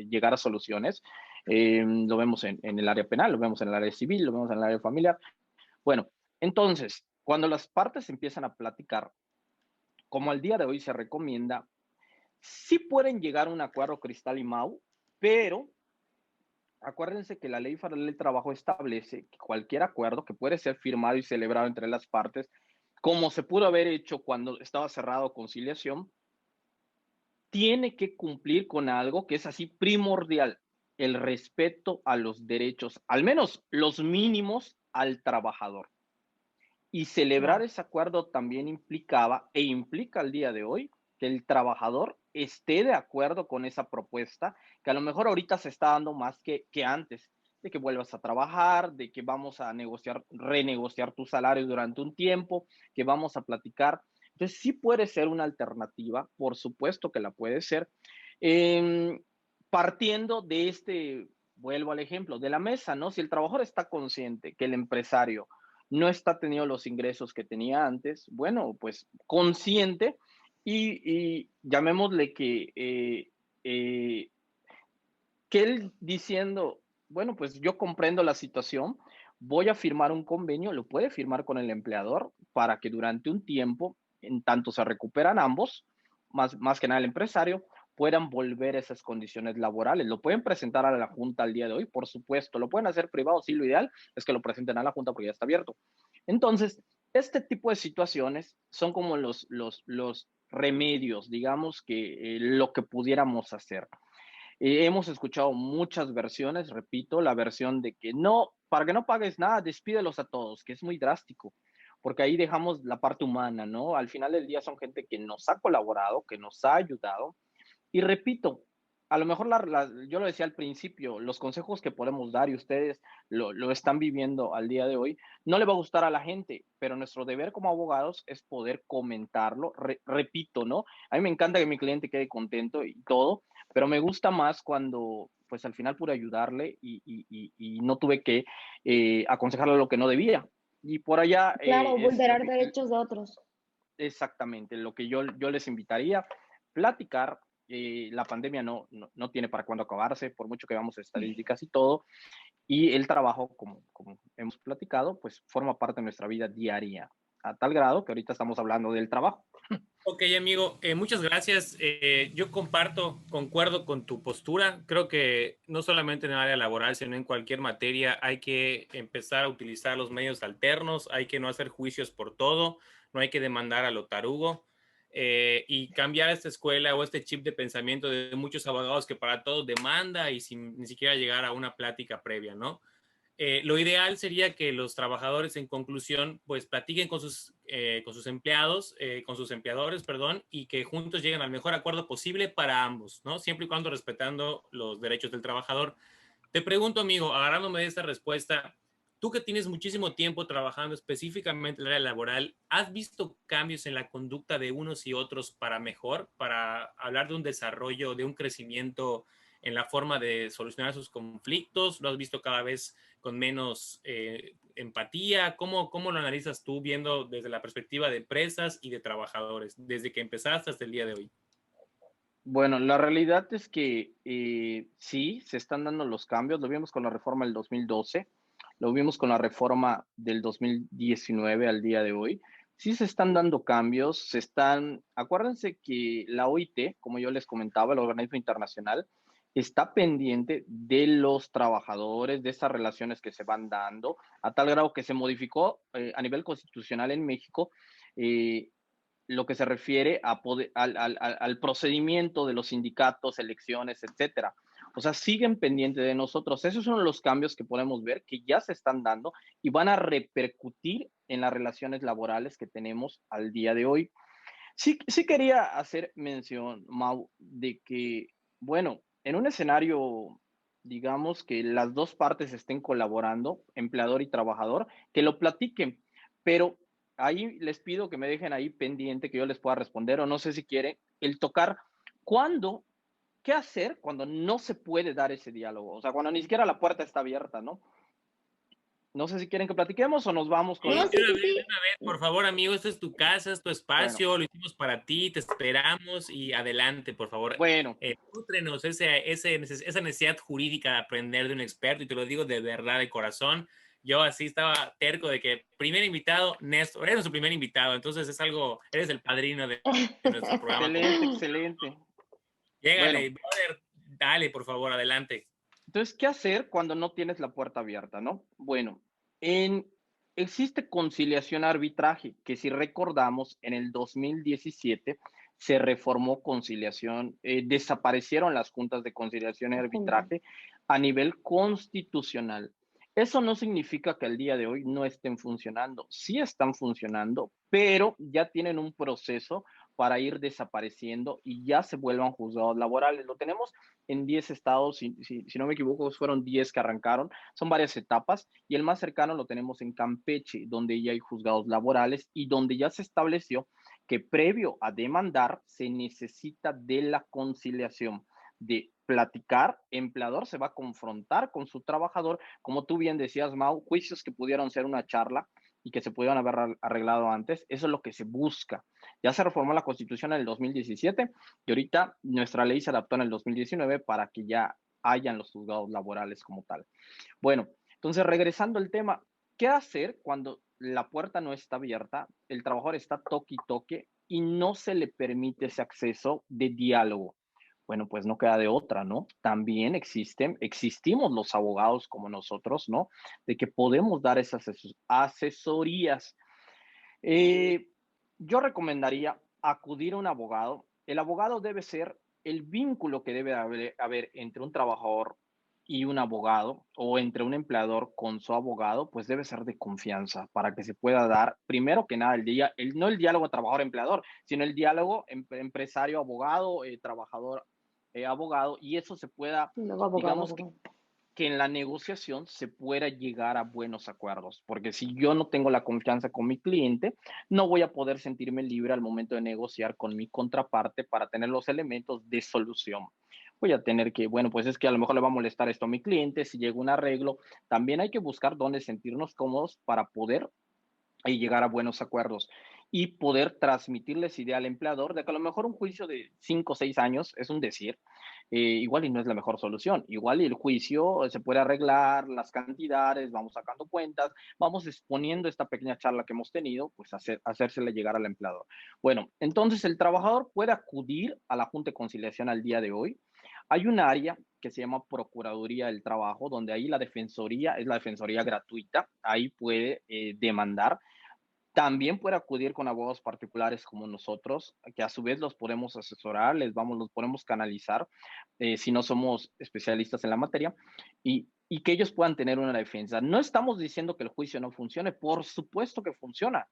llegar a soluciones. Lo vemos en el área penal, lo vemos en el área civil, lo vemos en el área familiar. Bueno, entonces, cuando las partes empiezan a platicar, como al día de hoy se recomienda, sí pueden llegar a un acuerdo Cristal y Mau, pero acuérdense que la Ley Federal del Trabajo establece que cualquier acuerdo que puede ser firmado y celebrado entre las partes, como se pudo haber hecho cuando estaba cerrado conciliación, tiene que cumplir con algo que es así primordial, el respeto a los derechos, al menos los mínimos al trabajador. Y celebrar Claro. ese acuerdo también implicaba e implica al día de hoy que el trabajador esté de acuerdo con esa propuesta, que a lo mejor ahorita se está dando más que antes, de que vuelvas a trabajar, de que vamos a negociar, renegociar tu salario durante un tiempo, que vamos a platicar. Entonces sí puede ser una alternativa, por supuesto que la puede ser, eh, partiendo de este, vuelvo al ejemplo, de la mesa, ¿no? Si el trabajador está consciente que el empresario no está teniendo los ingresos que tenía antes, bueno, pues consciente y llamémosle que él diciendo, bueno, pues yo comprendo la situación, voy a firmar un convenio, lo puede firmar con el empleador para que durante un tiempo, en tanto se recuperan ambos, más que nada el empresario, puedan volver a esas condiciones laborales. Lo pueden presentar a la Junta al día de hoy, por supuesto. Lo pueden hacer privado, sí, lo ideal es que lo presenten a la Junta porque ya está abierto. Entonces, este tipo de situaciones son como los remedios, digamos, que lo que pudiéramos hacer. Hemos escuchado muchas versiones, repito, la versión de que no, para que no pagues nada, despídelos a todos, que es muy drástico, porque ahí dejamos la parte humana, ¿no? Al final del día son gente que nos ha colaborado, que nos ha ayudado, y repito, a lo mejor yo lo decía al principio, los consejos que podemos dar y ustedes lo están viviendo al día de hoy, no le va a gustar a la gente, pero nuestro deber como abogados es poder comentarlo. Repito, ¿no? A mí me encanta que mi cliente quede contento y todo, pero me gusta más cuando pues al final pude ayudarle y no tuve que aconsejarle lo que no debía. Y por allá Claro, es lo vulnerar que derechos de otros. exactamente lo que yo les invitaría, platicar. La pandemia no tiene para cuándo acabarse, por mucho que veamos estadísticas y todo, y el trabajo, como hemos hemos platicado, pues forma parte de nuestra vida diaria, a tal grado que ahorita estamos hablando del trabajo. Ok, amigo, muchas gracias. Yo concuerdo con tu postura. Creo que no solamente en el área laboral, sino en cualquier materia hay que empezar a utilizar los medios alternos, hay que no hacer juicios por todo, no hay que demandar a lo tarugo, y cambiar esta escuela o este chip de pensamiento de muchos abogados que para todo demanda y sin ni siquiera llegar a una plática previa, ¿no? Lo ideal sería que los trabajadores, en conclusión, pues platiquen con sus empleados, con sus empleadores, perdón, y que juntos lleguen al mejor acuerdo posible para ambos, ¿no? Siempre y cuando respetando los derechos del trabajador. Te pregunto, amigo, agarrándome de esta respuesta, tú que tienes muchísimo tiempo trabajando específicamente en el área laboral, ¿has visto cambios en la conducta de unos y otros para mejor, para hablar de un desarrollo, de un crecimiento en la forma de solucionar sus conflictos? ¿Lo has visto cada vez con menos empatía? ¿Cómo lo analizas tú viendo desde la perspectiva de empresas y de trabajadores, desde que empezaste hasta el día de hoy? Bueno, la realidad es que sí, se están dando los cambios. Lo vimos con la reforma del 2012, lo vimos con la reforma del 2019 al día de hoy. Sí se están dando cambios, acuérdense que la OIT, como yo les comentaba, el organismo internacional, está pendiente de los trabajadores, de esas relaciones que se van dando, a tal grado que se modificó a nivel constitucional en México. eh, lo que se refiere al procedimiento de los sindicatos, elecciones, etcétera. O sea, siguen pendientes de nosotros. Esos son los cambios que podemos ver que ya se están dando y van a repercutir en las relaciones laborales que tenemos al día de hoy. Sí quería hacer mención, Mau, de que, bueno, en un escenario, digamos, que las dos partes estén colaborando, empleador y trabajador, que lo platiquen, pero ahí les pido que me dejen ahí pendiente que yo les pueda responder, o no sé si quieren, el tocar cuándo, qué hacer cuando no se puede dar ese diálogo, o sea, cuando ni siquiera la puerta está abierta, ¿no? No sé si quieren que platiquemos o nos vamos con Sí, No, la... sí, sí, de sí. una vez, por favor, amigo, esta es tu casa, es tu Bueno, espacio, lo hicimos para ti, te esperamos y adelante, por favor. bueno, Nútrenos esa necesidad jurídica de aprender de un experto, y te lo digo de verdad, de corazón. Yo así estaba terco de que primer invitado, Néstor, eres nuestro primer invitado, entonces es algo, eres el padrino de nuestro programa. excelente, excelente. Bueno, Llégale, brother, dale, por favor, adelante. entonces, ¿qué hacer cuando no tienes la puerta abierta, no? Bueno, en, existe conciliación arbitraje, que si recordamos, en el 2017 se reformó conciliación, desaparecieron las juntas de conciliación y arbitraje a nivel constitucional. Eso no significa que al día de hoy no estén funcionando. Sí están funcionando, pero ya tienen un proceso para ir desapareciendo y ya se vuelvan juzgados laborales. Lo tenemos en 10 estados, si no me equivoco, fueron 10 que arrancaron, son varias etapas, y el más cercano lo tenemos en Campeche, donde ya hay juzgados laborales y donde ya se estableció que previo a demandar se necesita de la conciliación, de platicar, empleador se va a confrontar con su trabajador, como tú bien decías, Mau, juicios que pudieron ser una charla y que se pudieron haber arreglado antes, eso es lo que se busca. Ya se reformó la Constitución en el 2017 y ahorita nuestra ley se adaptó en el 2019 para que ya hayan los juzgados laborales como tal. Bueno, entonces regresando al tema, ¿qué hacer cuando la puerta no está abierta, el trabajador está toque y toque y no se le permite ese acceso de diálogo? Bueno, pues no queda de otra, ¿no? También existimos los abogados como nosotros, ¿no? De que podemos dar esas asesorías. Eh, yo recomendaría acudir a un abogado. El abogado debe ser el vínculo que debe haber entre un trabajador y un abogado, o entre un empleador con su abogado, pues debe ser de confianza para que se pueda dar, primero que nada, no el diálogo trabajador-empleador, sino el diálogo empresario-abogado, trabajador-abogado, y eso se pueda, Luego abogado, digamos, abogado. que en la negociación se pueda llegar a buenos acuerdos, porque si yo no tengo la confianza con mi cliente, no voy a poder sentirme libre al momento de negociar con mi contraparte para tener los elementos de solución. Voy a tener que, bueno, pues es que a lo mejor le va a molestar esto a mi cliente, si llega un arreglo, también hay que buscar dónde sentirnos cómodos para poder llegar a buenos acuerdos. y poder transmitirle esa idea al empleador de que a lo mejor un juicio de 5 o 6 años es un decir, igual y no es la mejor solución. Igual y el juicio se puede arreglar, las cantidades, vamos sacando cuentas, vamos exponiendo esta pequeña charla que hemos tenido, pues hacérsela llegar al empleador. Bueno, entonces el trabajador puede acudir a la Junta de Conciliación al día de hoy. Hay un área que se llama Procuraduría del Trabajo, donde ahí la defensoría es la defensoría gratuita, ahí puede demandar. También puede acudir con abogados particulares como nosotros, que a su vez los podemos asesorar, los podemos canalizar, si no somos especialistas en la materia, y que ellos puedan tener una defensa. No estamos diciendo que el juicio no funcione, por supuesto que funciona.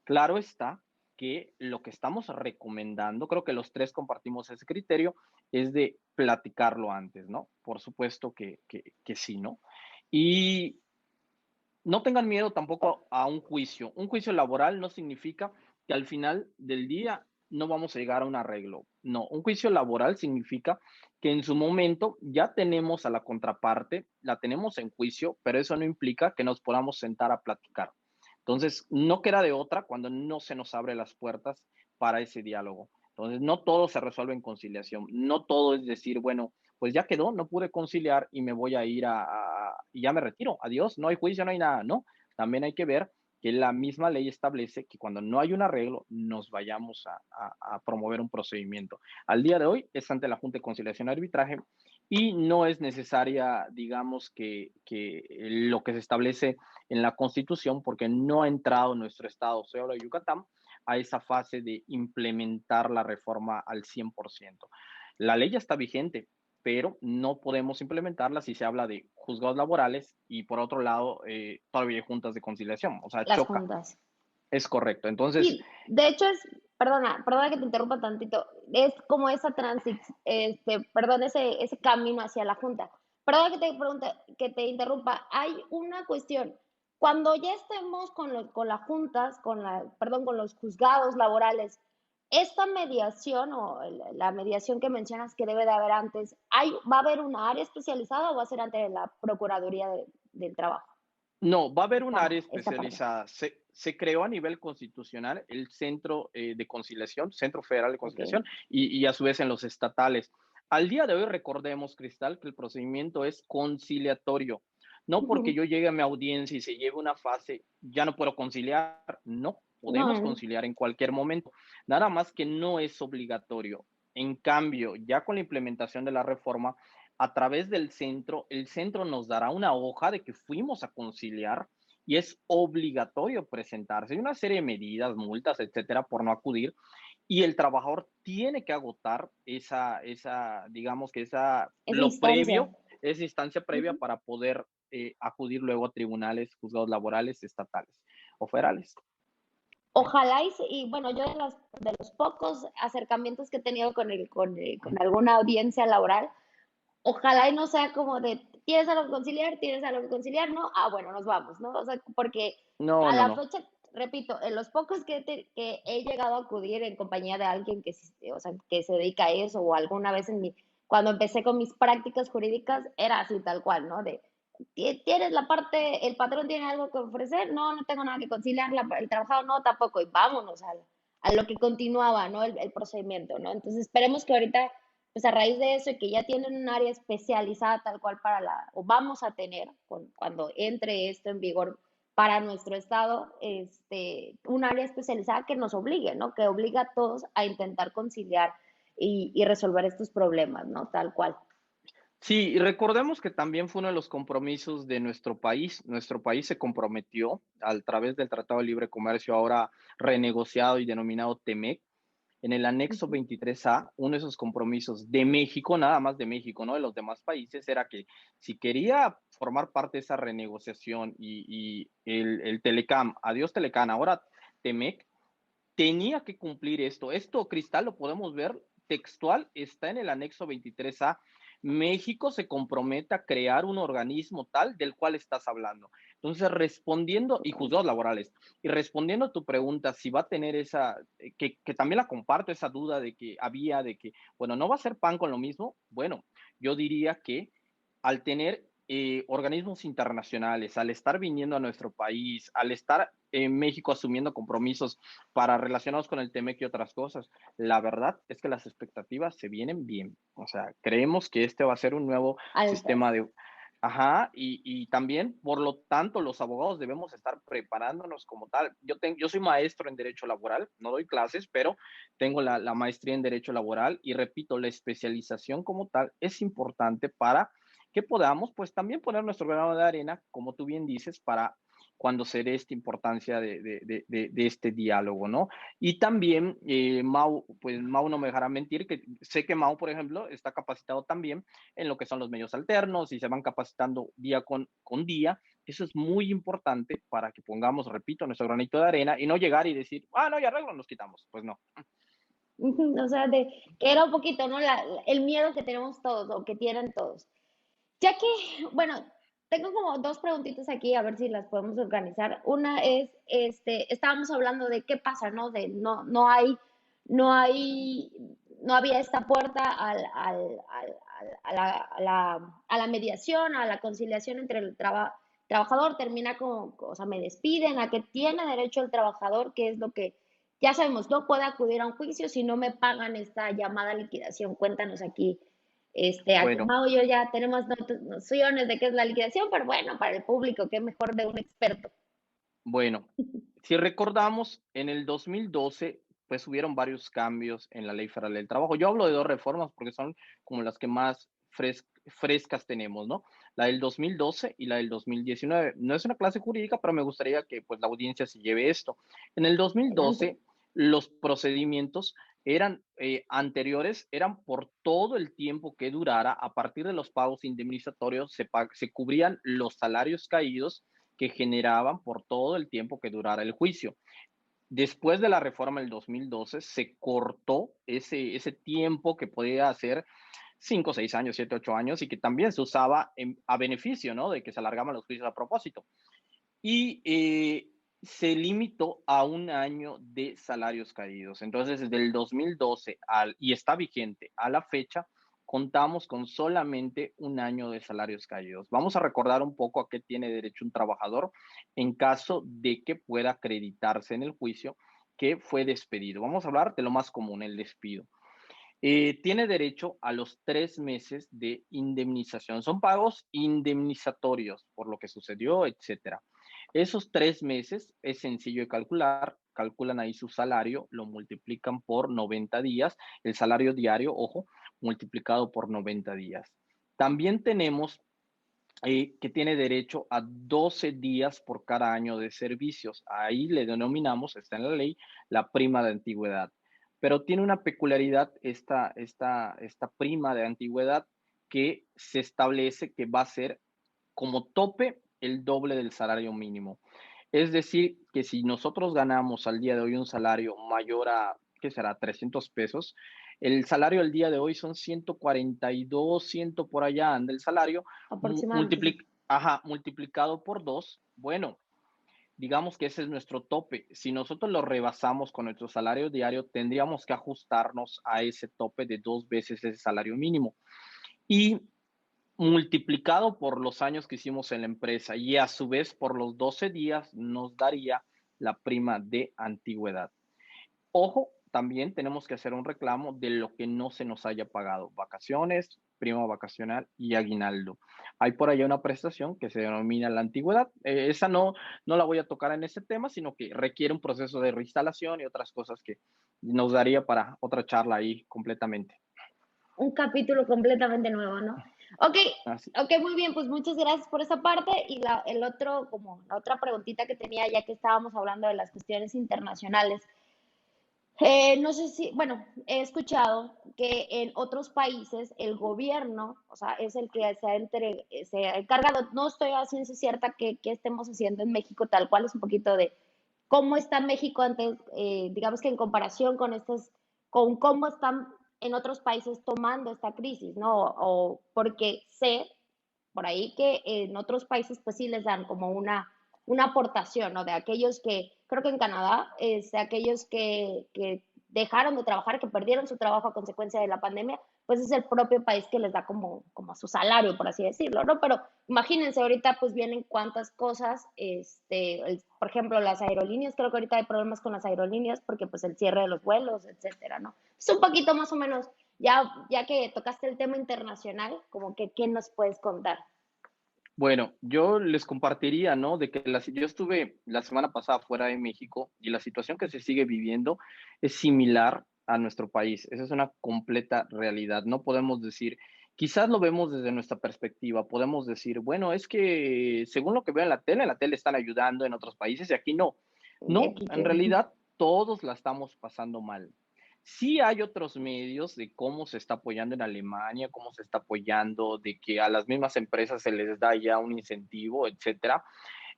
Claro está que lo que estamos recomendando, creo que los tres compartimos ese criterio, es de platicarlo antes, ¿no? Por supuesto que sí, ¿no? Y no tengan miedo tampoco a un juicio. Un juicio laboral no significa que al final del día no vamos a llegar a un arreglo. No, un juicio laboral significa que en su momento ya tenemos a la contraparte, la tenemos en juicio, pero eso no implica que nos podamos sentar a platicar. Entonces, no queda de otra cuando no se nos abre las puertas para ese diálogo. Entonces, no todo se resuelve en conciliación. No todo es decir, bueno, pues ya quedó, no pude conciliar y me voy a ir y ya me retiro, adiós, no hay juicio, no hay nada, no. También hay que ver que la misma ley establece que cuando no hay un arreglo, nos vayamos a promover un procedimiento. Al día de hoy es ante la Junta de Conciliación y Arbitraje y no es necesaria, digamos, que lo que se establece en la Constitución, porque no ha entrado nuestro estado, se habla de Yucatán, a esa fase de implementar la reforma al 100%. La ley ya está vigente, pero no podemos implementarla si se habla de juzgados laborales y por otro lado todavía hay juntas de conciliación, o sea, Las choca, juntas. es correcto. Entonces, Sí, de hecho perdona que te interrumpa tantito, es como esa perdón, ese camino hacia la junta. Perdona que te pregunte, que te interrumpa, hay una cuestión. Cuando ya estemos con las juntas, perdón, con los juzgados laborales, esta mediación o la mediación que mencionas que debe de haber antes, ¿va a haber una área especializada o va a ser ante la Procuraduría del Trabajo? no, va a haber un área Esta parte. especializada. Se creó a nivel constitucional el Centro de Conciliación, Centro Federal de Ok. Conciliación, y a su vez en los estatales. Al día de hoy recordemos, Cristal, que el procedimiento es conciliatorio. No porque Ujú. yo llegue a mi audiencia y se lleve una fase, ya no puedo conciliar. No, podemos No, conciliar en cualquier momento. Nada más que no es obligatorio. En cambio, ya con la implementación de la reforma, a través del centro, el centro nos dará una hoja de que fuimos a conciliar y es obligatorio presentarse. Hay una serie de medidas, multas, etcétera, por no acudir y el trabajador tiene que agotar digamos que esa lo instancia. previo, esa instancia previa Ujú. para poder acudir luego a tribunales, juzgados laborales, estatales o federales. Ojalá y bueno, yo de los pocos acercamientos que he tenido con alguna audiencia laboral, ojalá y no sea como de, ¿tienes algo que conciliar? ¿Tienes algo que conciliar? No, bueno, nos vamos, ¿no? O sea, porque No, a no, la no. fecha, repito, en los pocos que he llegado a acudir en compañía de alguien o sea, que se dedica a eso, o alguna vez cuando empecé con mis prácticas jurídicas, era así tal cual, ¿no? ¿Tienes el patrón tiene algo que ofrecer? No, no tengo nada que conciliar, el trabajador no, tampoco, y vámonos a lo que continuaba, ¿no? El procedimiento, ¿no? Entonces esperemos que ahorita, pues a raíz de eso y que ya tienen un área especializada tal cual o vamos a tener, cuando entre esto en vigor para nuestro estado, un área especializada que nos obligue, ¿no? Que obliga a todos a intentar conciliar y resolver estos problemas, ¿no? Tal cual. Sí, y recordemos que también fue uno de los compromisos de nuestro país. Nuestro país se comprometió a través del Tratado de Libre Comercio, ahora renegociado y denominado TEMEC, en el anexo Ujú. 23A, uno de esos compromisos de México, nada más de México, no de los demás países, era que si quería formar parte de esa renegociación y el Telecam, adiós Telecam, ahora TEMEC, tenía que cumplir esto. Esto, Cristal, lo podemos ver textual, está en el anexo 23A. México se compromete a crear un organismo tal del cual estás hablando. Entonces, respondiendo, y juzgados laborales, y respondiendo a tu pregunta, si va a tener que también la comparto, esa duda de que, bueno, no va a ser pan con lo mismo, bueno, yo diría que al tener organismos internacionales, al estar viniendo a nuestro país, al estar en México asumiendo compromisos para relacionados con el TEMEC y otras cosas, la verdad es que las expectativas se vienen bien. O sea, creemos que este va a ser un nuevo sistema Altas. de... Ajá, y también, por lo tanto, los abogados debemos estar preparándonos como tal. Yo soy maestro en Derecho Laboral, no doy clases, pero tengo la maestría en Derecho Laboral y repito, la especialización como tal es importante para que podamos, pues también poner nuestro grano de arena, como tú bien dices, para cuando se dé esta importancia de este diálogo, ¿no? Y también, Mau, pues Mau no me dejará mentir, que sé que Mau, por ejemplo, está capacitado también en lo que son los medios alternos y se van capacitando día con día. Eso es muy importante para que pongamos, repito, nuestro granito de arena y no llegar y decir, ah, no, ya arreglo, nos quitamos. Pues no. Ujú. O sea, de que era un poquito, ¿no? El miedo que tenemos todos o que tienen todos. Ya que, bueno, tengo como dos preguntitas aquí, a ver si las podemos organizar. Una es, estábamos hablando de qué pasa, ¿no? De no hay, no había esta puerta a la mediación, a la conciliación entre el trabajador, termina como, o sea, me despiden, a que tiene derecho el trabajador, que es lo que ya sabemos, no puede acudir a un juicio si no me pagan esta llamada liquidación. Cuéntanos aquí. Aquí Bueno, Mau y yo ya tenemos nociones de qué es la liquidación, pero bueno, para el público, qué mejor de un experto. bueno, si recordamos, en el 2012, pues hubieron varios cambios en la Ley Federal del Trabajo. Yo hablo de dos reformas porque son como las que más frescas tenemos, ¿no? La del 2012 y la del 2019. No es una clase jurídica, pero me gustaría que pues la audiencia se lleve esto. En el Adelante. 2012, los procedimientos eran anteriores, eran por todo el tiempo que durara, a partir de los pagos indemnizatorios se cubrían los salarios caídos que generaban por todo el tiempo que durara el juicio. Después de la reforma del 2012, se cortó ese tiempo que podía hacer 5, 6 años, 7, 8 años y que también se usaba a beneficio, ¿no? De que se alargaban los juicios a propósito. Y se limitó a un año de salarios caídos. Entonces, desde el 2012 y está vigente a la fecha, contamos con solamente un año de salarios caídos. Vamos a recordar un poco a qué tiene derecho un trabajador en caso de que pueda acreditarse en el juicio que fue despedido. Vamos a hablar de lo más común, el despido. Tiene derecho a los 3 meses de indemnización. Son pagos indemnizatorios por lo que sucedió, etcétera. Esos 3 meses es sencillo de calcular. Calculan ahí su salario, lo multiplican por 90 días. El salario diario, ojo, multiplicado por 90 días. También tenemos que tiene derecho a 12 días por cada año de servicios. Ahí le denominamos, está en la ley, la prima de antigüedad. Pero tiene una peculiaridad esta prima de antigüedad que se establece que va a ser como tope el doble del salario mínimo. Es decir, que si nosotros ganamos al día de hoy un salario mayor a, ¿qué será? 300 pesos, el salario al día de hoy son 142, 100 por allá anda el salario, Aproximadamente, sí. multiplicado por 2. Bueno, digamos que ese es nuestro tope. Si nosotros lo rebasamos con nuestro salario diario, tendríamos que ajustarnos a ese tope de 2 veces ese salario mínimo. Y multiplicado por los años que hicimos en la empresa y a su vez por los 12 días nos daría la prima de antigüedad. Ojo, también tenemos que hacer un reclamo de lo que no se nos haya pagado, vacaciones, prima vacacional y aguinaldo. Hay por allá una prestación que se denomina la antigüedad. Esa no la voy a tocar en este tema, sino que requiere un proceso de reinstalación y otras cosas que nos daría para otra charla ahí completamente. Un capítulo completamente nuevo, ¿no? Ok, Así. ok, muy bien, pues muchas gracias por esa parte. Y el otro, como la otra preguntita que tenía, ya que estábamos hablando de las cuestiones internacionales. No sé si, bueno, he escuchado que en otros países el gobierno, o sea, es el que se ha encargado, no estoy a ciencia cierta que estemos haciendo en México, tal cual es un poquito de cómo está México antes, digamos que en comparación con con cómo están en otros países tomando esta crisis, ¿no? O porque sé por ahí que en otros países pues sí les dan como una aportación, ¿no? De aquellos que, creo que en Canadá, es de aquellos que dejaron de trabajar, que perdieron su trabajo a consecuencia de la pandemia, pues es el propio país que les da como su salario, por así decirlo, ¿no? Pero imagínense, ahorita pues vienen cuántas cosas, por ejemplo, las aerolíneas, creo que ahorita hay problemas con las aerolíneas porque pues el cierre de los vuelos, etcétera, ¿no? Es un poquito más o menos, ya que tocaste el tema internacional, como que, ¿qué nos puedes contar? Bueno, yo les compartiría, ¿no? De que yo estuve la semana pasada fuera de México y la situación que se sigue viviendo es similar a nuestro país. Esa es una completa realidad. No podemos decir, quizás lo vemos desde nuestra perspectiva, podemos decir, bueno, es que según lo que veo en la tele están ayudando en otros países y aquí no. Y No, aquí en que, realidad todos la estamos pasando mal. Sí hay otros medios de cómo se está apoyando en Alemania, cómo se está apoyando, de que a las mismas empresas se les da ya un incentivo, etcétera.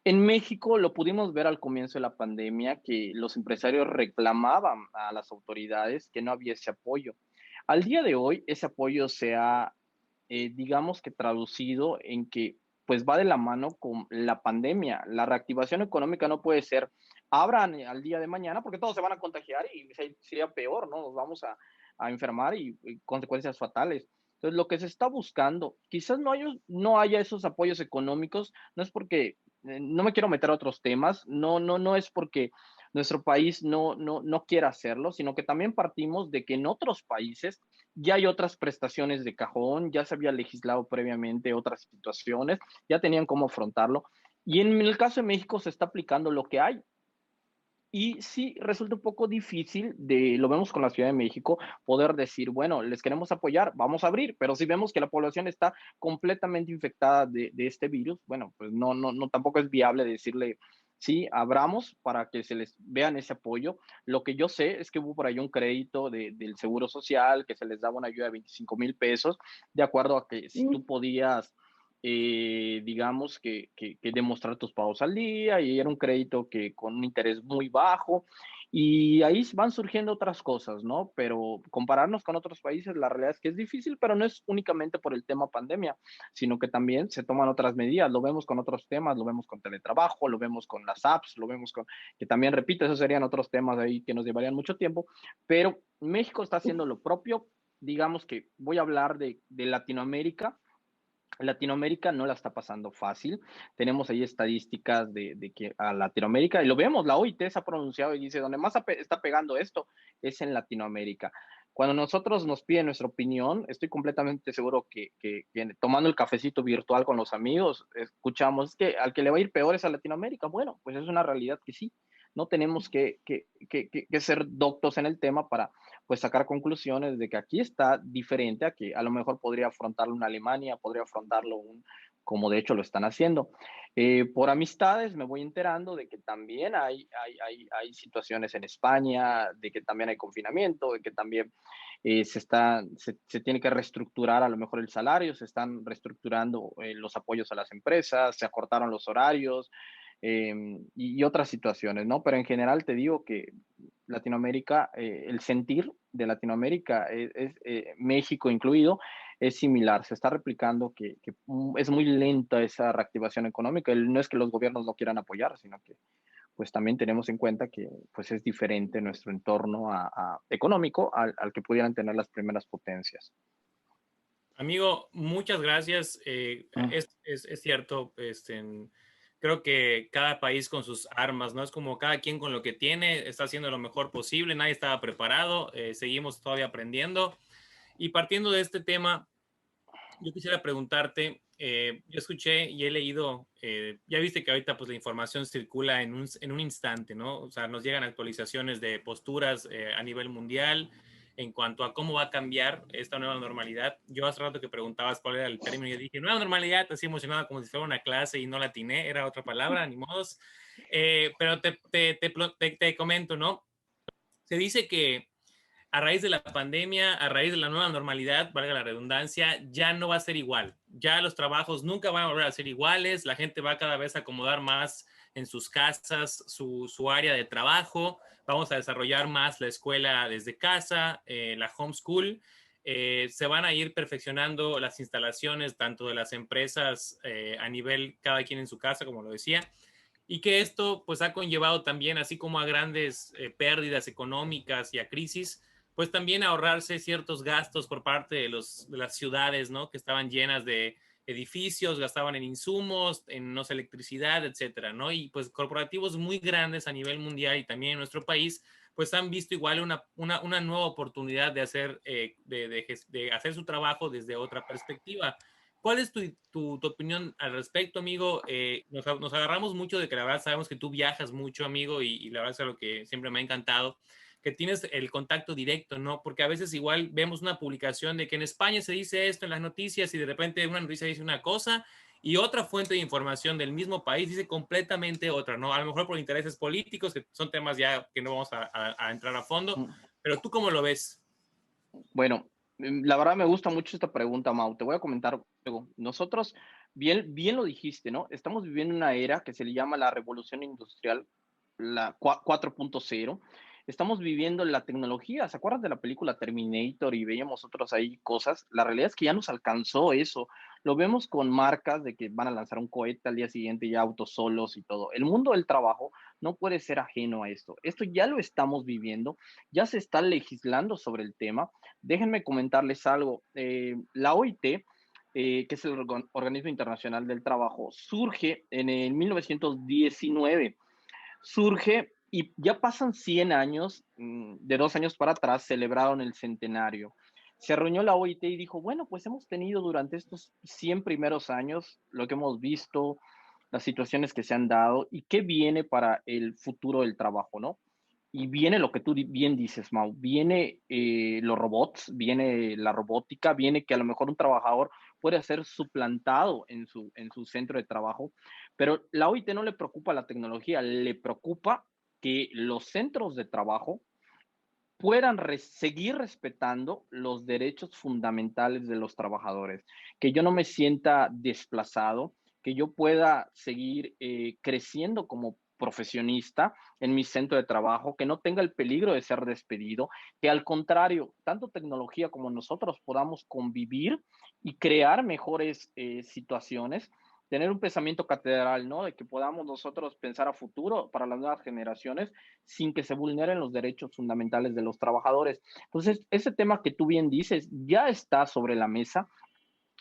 En México lo pudimos ver al comienzo de la pandemia, que los empresarios reclamaban a las autoridades que no había ese apoyo. Al día de hoy, ese apoyo se ha, digamos que traducido en que pues va de la mano con la pandemia. La reactivación económica no puede ser abran al día de mañana porque todos se van a contagiar y sería peor, ¿no? Nos vamos a enfermar y consecuencias fatales. Entonces, lo que se está buscando, quizás no haya esos apoyos económicos, no es porque, no me quiero meter a otros temas, no es porque nuestro país no quiera hacerlo, sino que también partimos de que en otros países ya hay otras prestaciones de cajón, ya se había legislado previamente otras situaciones, ya tenían cómo afrontarlo. Y en el caso de México se está aplicando lo que hay. Y sí, resulta un poco difícil, lo vemos con la Ciudad de México, poder decir, bueno, les queremos apoyar, vamos a abrir, pero si vemos que la población está completamente infectada de este virus, bueno, pues no, tampoco es viable decirle, sí, abramos para que se les vean ese apoyo. Lo que yo sé es que hubo por ahí un crédito del Seguro Social, que se les daba una ayuda de 25,000 pesos, de acuerdo a que si tú podías digamos que demostrar tus pagos al día y era un crédito que con un interés muy bajo y ahí van surgiendo otras cosas, ¿no? Pero compararnos con otros países, la realidad es que es difícil, pero no es únicamente por el tema pandemia, sino que también se toman otras medidas, lo vemos con otros temas, lo vemos con teletrabajo, lo vemos con las apps, lo vemos con, que también, repito, esos serían otros temas ahí que nos llevarían mucho tiempo, pero México está haciendo lo propio, digamos que voy a hablar de Latinoamérica. Latinoamérica no la está pasando fácil. Tenemos ahí estadísticas de que a Latinoamérica, y lo vemos, la OIT se ha pronunciado y dice, donde más está pegando esto es en Latinoamérica. Cuando nosotros nos piden nuestra opinión, estoy completamente seguro que tomando el cafecito virtual con los amigos, escuchamos que al que le va a ir peor es a Latinoamérica. Bueno, pues es una realidad que sí. No tenemos que ser doctos en el tema para pues sacar conclusiones de que aquí está diferente a que a lo mejor podría afrontarlo una Alemania, podría afrontarlo como de hecho lo están haciendo. Por amistades me voy enterando de que también hay situaciones en España, de que también hay confinamiento, de que también se tiene que reestructurar a lo mejor el salario, se están reestructurando los apoyos a las empresas, se acortaron los horarios, y otras situaciones, ¿no? Pero en general te digo que Latinoamérica, el sentir de Latinoamérica, México incluido, es similar, se está replicando que es muy lenta esa reactivación económica. No es que los gobiernos no quieran apoyar, sino que pues también tenemos en cuenta que pues es diferente nuestro entorno económico al que pudieran tener las primeras potencias. Amigo, muchas gracias. Mm. Es cierto, creo que cada país con sus armas, ¿no? Es como cada quien con lo que tiene, está haciendo lo mejor posible, nadie estaba preparado, seguimos todavía aprendiendo. Y partiendo de este tema, yo quisiera preguntarte, yo escuché y he leído, ya viste que ahorita pues la información circula en un instante, ¿no? O sea, nos llegan actualizaciones de posturas a nivel mundial en cuanto a cómo va a cambiar esta nueva normalidad. Yo hace rato que preguntabas cuál era el término, yo dije, nueva normalidad, así emocionada como si fuera una clase y no la atiné, era otra palabra, ni modos. Pero te comento, ¿no? Se dice que a raíz de la pandemia, a raíz de la nueva normalidad, valga la redundancia, ya no va a ser igual. Ya los trabajos nunca van a volver a ser iguales, la gente va cada vez a acomodar más en sus casas su área de trabajo, vamos a desarrollar más la escuela desde casa, la homeschool. Se van a ir perfeccionando las instalaciones tanto de las empresas a nivel cada quien en su casa, como lo decía, y que esto pues ha conllevado también, así como a grandes pérdidas económicas y a crisis, pues también ahorrarse ciertos gastos por parte de las ciudades, ¿no? Que estaban llenas de edificios, gastaban en insumos, en, no sé, electricidad, etcétera, ¿no? Y pues corporativos muy grandes a nivel mundial y también en nuestro país, pues han visto igual una nueva oportunidad de hacer, de hacer su trabajo desde otra perspectiva. ¿Cuál es tu opinión al respecto, amigo? Nos agarramos mucho de que la verdad sabemos que tú viajas mucho, amigo, y la verdad es algo que siempre me ha encantado, que tienes el contacto directo, ¿no? Porque a veces igual vemos una publicación de que en España se dice esto en las noticias y de repente una noticia dice una cosa y otra fuente de información del mismo país dice completamente otra, ¿no? A lo mejor por intereses políticos, que son temas ya que no vamos a entrar a fondo, pero ¿tú cómo lo ves? Bueno, la verdad me gusta mucho esta pregunta, Mau. Te voy a comentar luego. Nosotros, bien lo dijiste, ¿no? Estamos viviendo una era que se le llama la revolución industrial, la 4.0. Estamos viviendo la tecnología. ¿Se acuerdan de la película Terminator y veíamos otros ahí cosas? La realidad es que ya nos alcanzó eso. Lo vemos con marcas de que van a lanzar un cohete al día siguiente, ya autos solos y todo. El mundo del trabajo no puede ser ajeno a esto. Esto ya lo estamos viviendo, ya se está legislando sobre el tema. Déjenme comentarles algo. La OIT, que es el Organismo Internacional del Trabajo, surge en el 1919. Surge y ya pasan 100 años, de 2 años para atrás celebraron el centenario. Se reunió la OIT y dijo, bueno, pues hemos tenido durante estos 100 primeros años lo que hemos visto, las situaciones que se han dado y qué viene para el futuro del trabajo, ¿no? Y viene lo que tú bien dices, Mau, viene los robots, viene la robótica, viene que a lo mejor un trabajador puede ser suplantado en su centro de trabajo, pero la OIT no le preocupa la tecnología, le preocupa que los centros de trabajo puedan seguir respetando los derechos fundamentales de los trabajadores, que yo no me sienta desplazado, que yo pueda seguir creciendo como profesionista en mi centro de trabajo, que no tenga el peligro de ser despedido, que al contrario, tanto tecnología como nosotros podamos convivir y crear mejores situaciones, tener un pensamiento catedral, ¿no? De que podamos nosotros pensar a futuro para las nuevas generaciones sin que se vulneren los derechos fundamentales de los trabajadores. Entonces, ese tema que tú bien dices ya está sobre la mesa,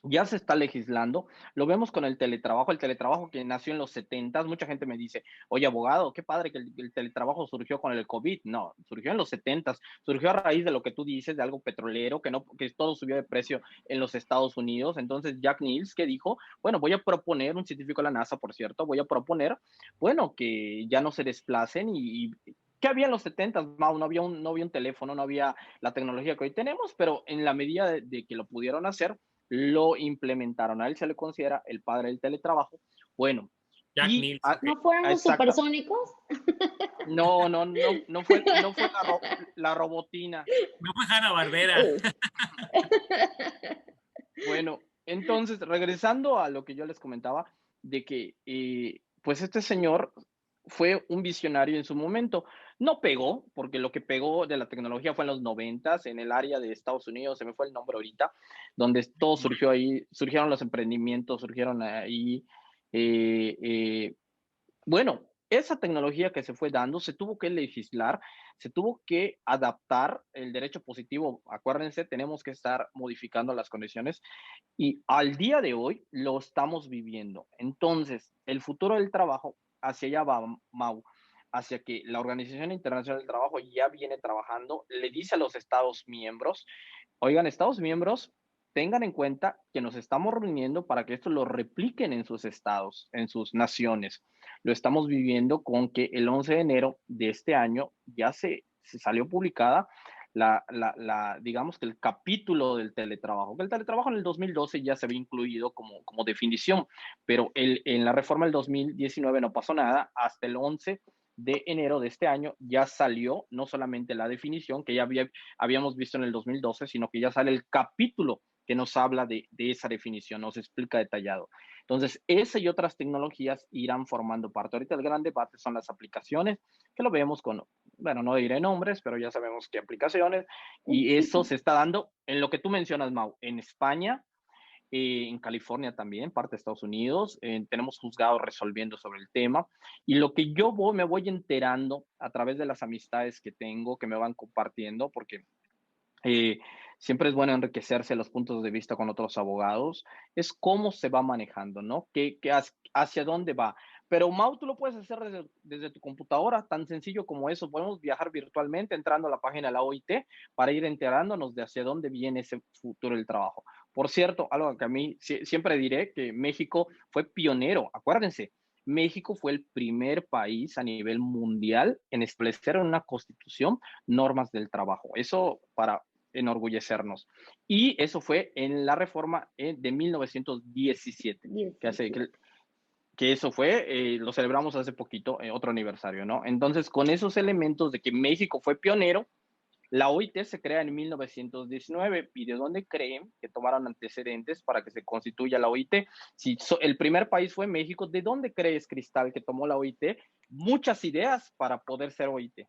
ya se está legislando, lo vemos con el teletrabajo que nació en los 70, mucha gente me dice, oye abogado, qué padre que el teletrabajo surgió con el COVID, no, surgió en los 70, surgió a raíz de lo que tú dices, de algo petrolero, que todo subió de precio en los Estados Unidos, entonces Jack Niels que dijo, bueno, voy a proponer, un científico de la NASA, por cierto, voy a proponer, bueno, que ya no se desplacen y ¿qué había en los 70? No había un teléfono, no había la tecnología que hoy tenemos, pero en la medida de que lo pudieron hacer, lo implementaron. A él se le considera el padre del teletrabajo. Bueno, Jack y Nielsen, ok. ¿No fueron los exacta. supersónicos? No fue la robotina. No fue Hanna-Barbera. Bueno, entonces, regresando a lo que yo les comentaba, de que pues este señor fue un visionario en su momento. No pegó, porque lo que pegó de la tecnología fue en los 90s, en el área de Estados Unidos, se me fue el nombre ahorita, donde todo surgió ahí, surgieron los emprendimientos, surgieron ahí. eh, eh, bueno, esa tecnología que se fue dando, se tuvo que legislar, se tuvo que adaptar el derecho positivo. Acuérdense, tenemos que estar modificando las condiciones y al día de hoy lo estamos viviendo. Entonces, el futuro del trabajo, hacia allá va, Mau, hacia que la Organización Internacional del Trabajo ya viene trabajando, le dice a los Estados miembros, oigan, Estados miembros, tengan en cuenta que nos estamos reuniendo para que esto lo repliquen en sus estados, en sus naciones. Lo estamos viviendo con que el 11 de enero de este año ya se salió publicada digamos que el capítulo del teletrabajo, que el teletrabajo en el 2012 ya se había incluido como definición, pero en la reforma del 2019 no pasó nada, hasta el 11 de enero de este año ya salió no solamente la definición que ya habíamos visto en el 2012, sino que ya sale el capítulo que nos habla de esa definición, nos explica detallado. Entonces, esa y otras tecnologías irán formando parte. Ahorita el gran debate son las aplicaciones, que lo vemos con, bueno, no diré nombres, pero ya sabemos qué aplicaciones, y eso se está dando en lo que tú mencionas, Mau, en España, en California también, parte de Estados Unidos, tenemos juzgados resolviendo sobre el tema, y lo que me voy enterando a través de las amistades que tengo, que me van compartiendo, porque eh, siempre es bueno enriquecerse los puntos de vista con otros abogados, es cómo se va manejando, ¿no? Hacia dónde va. Pero Mau, tú lo puedes hacer desde tu computadora, tan sencillo como eso. Podemos viajar virtualmente entrando a la página de la OIT para ir enterándonos de hacia dónde viene ese futuro del trabajo. Por cierto, algo que a mí siempre diré que México fue pionero, acuérdense, México fue el primer país a nivel mundial en establecer en una constitución normas del trabajo. Eso para enorgullecernos. Y eso fue en la reforma de 1917, que hace 17. que eso fue, lo celebramos hace poquito, otro aniversario, ¿no? Entonces, con esos elementos de que México fue pionero, la OIT se crea en 1919. ¿Y de dónde creen que tomaron antecedentes para que se constituya la OIT? Si el primer país fue México, ¿de dónde crees, Cristal, que tomó la OIT? Muchas ideas para poder ser OIT.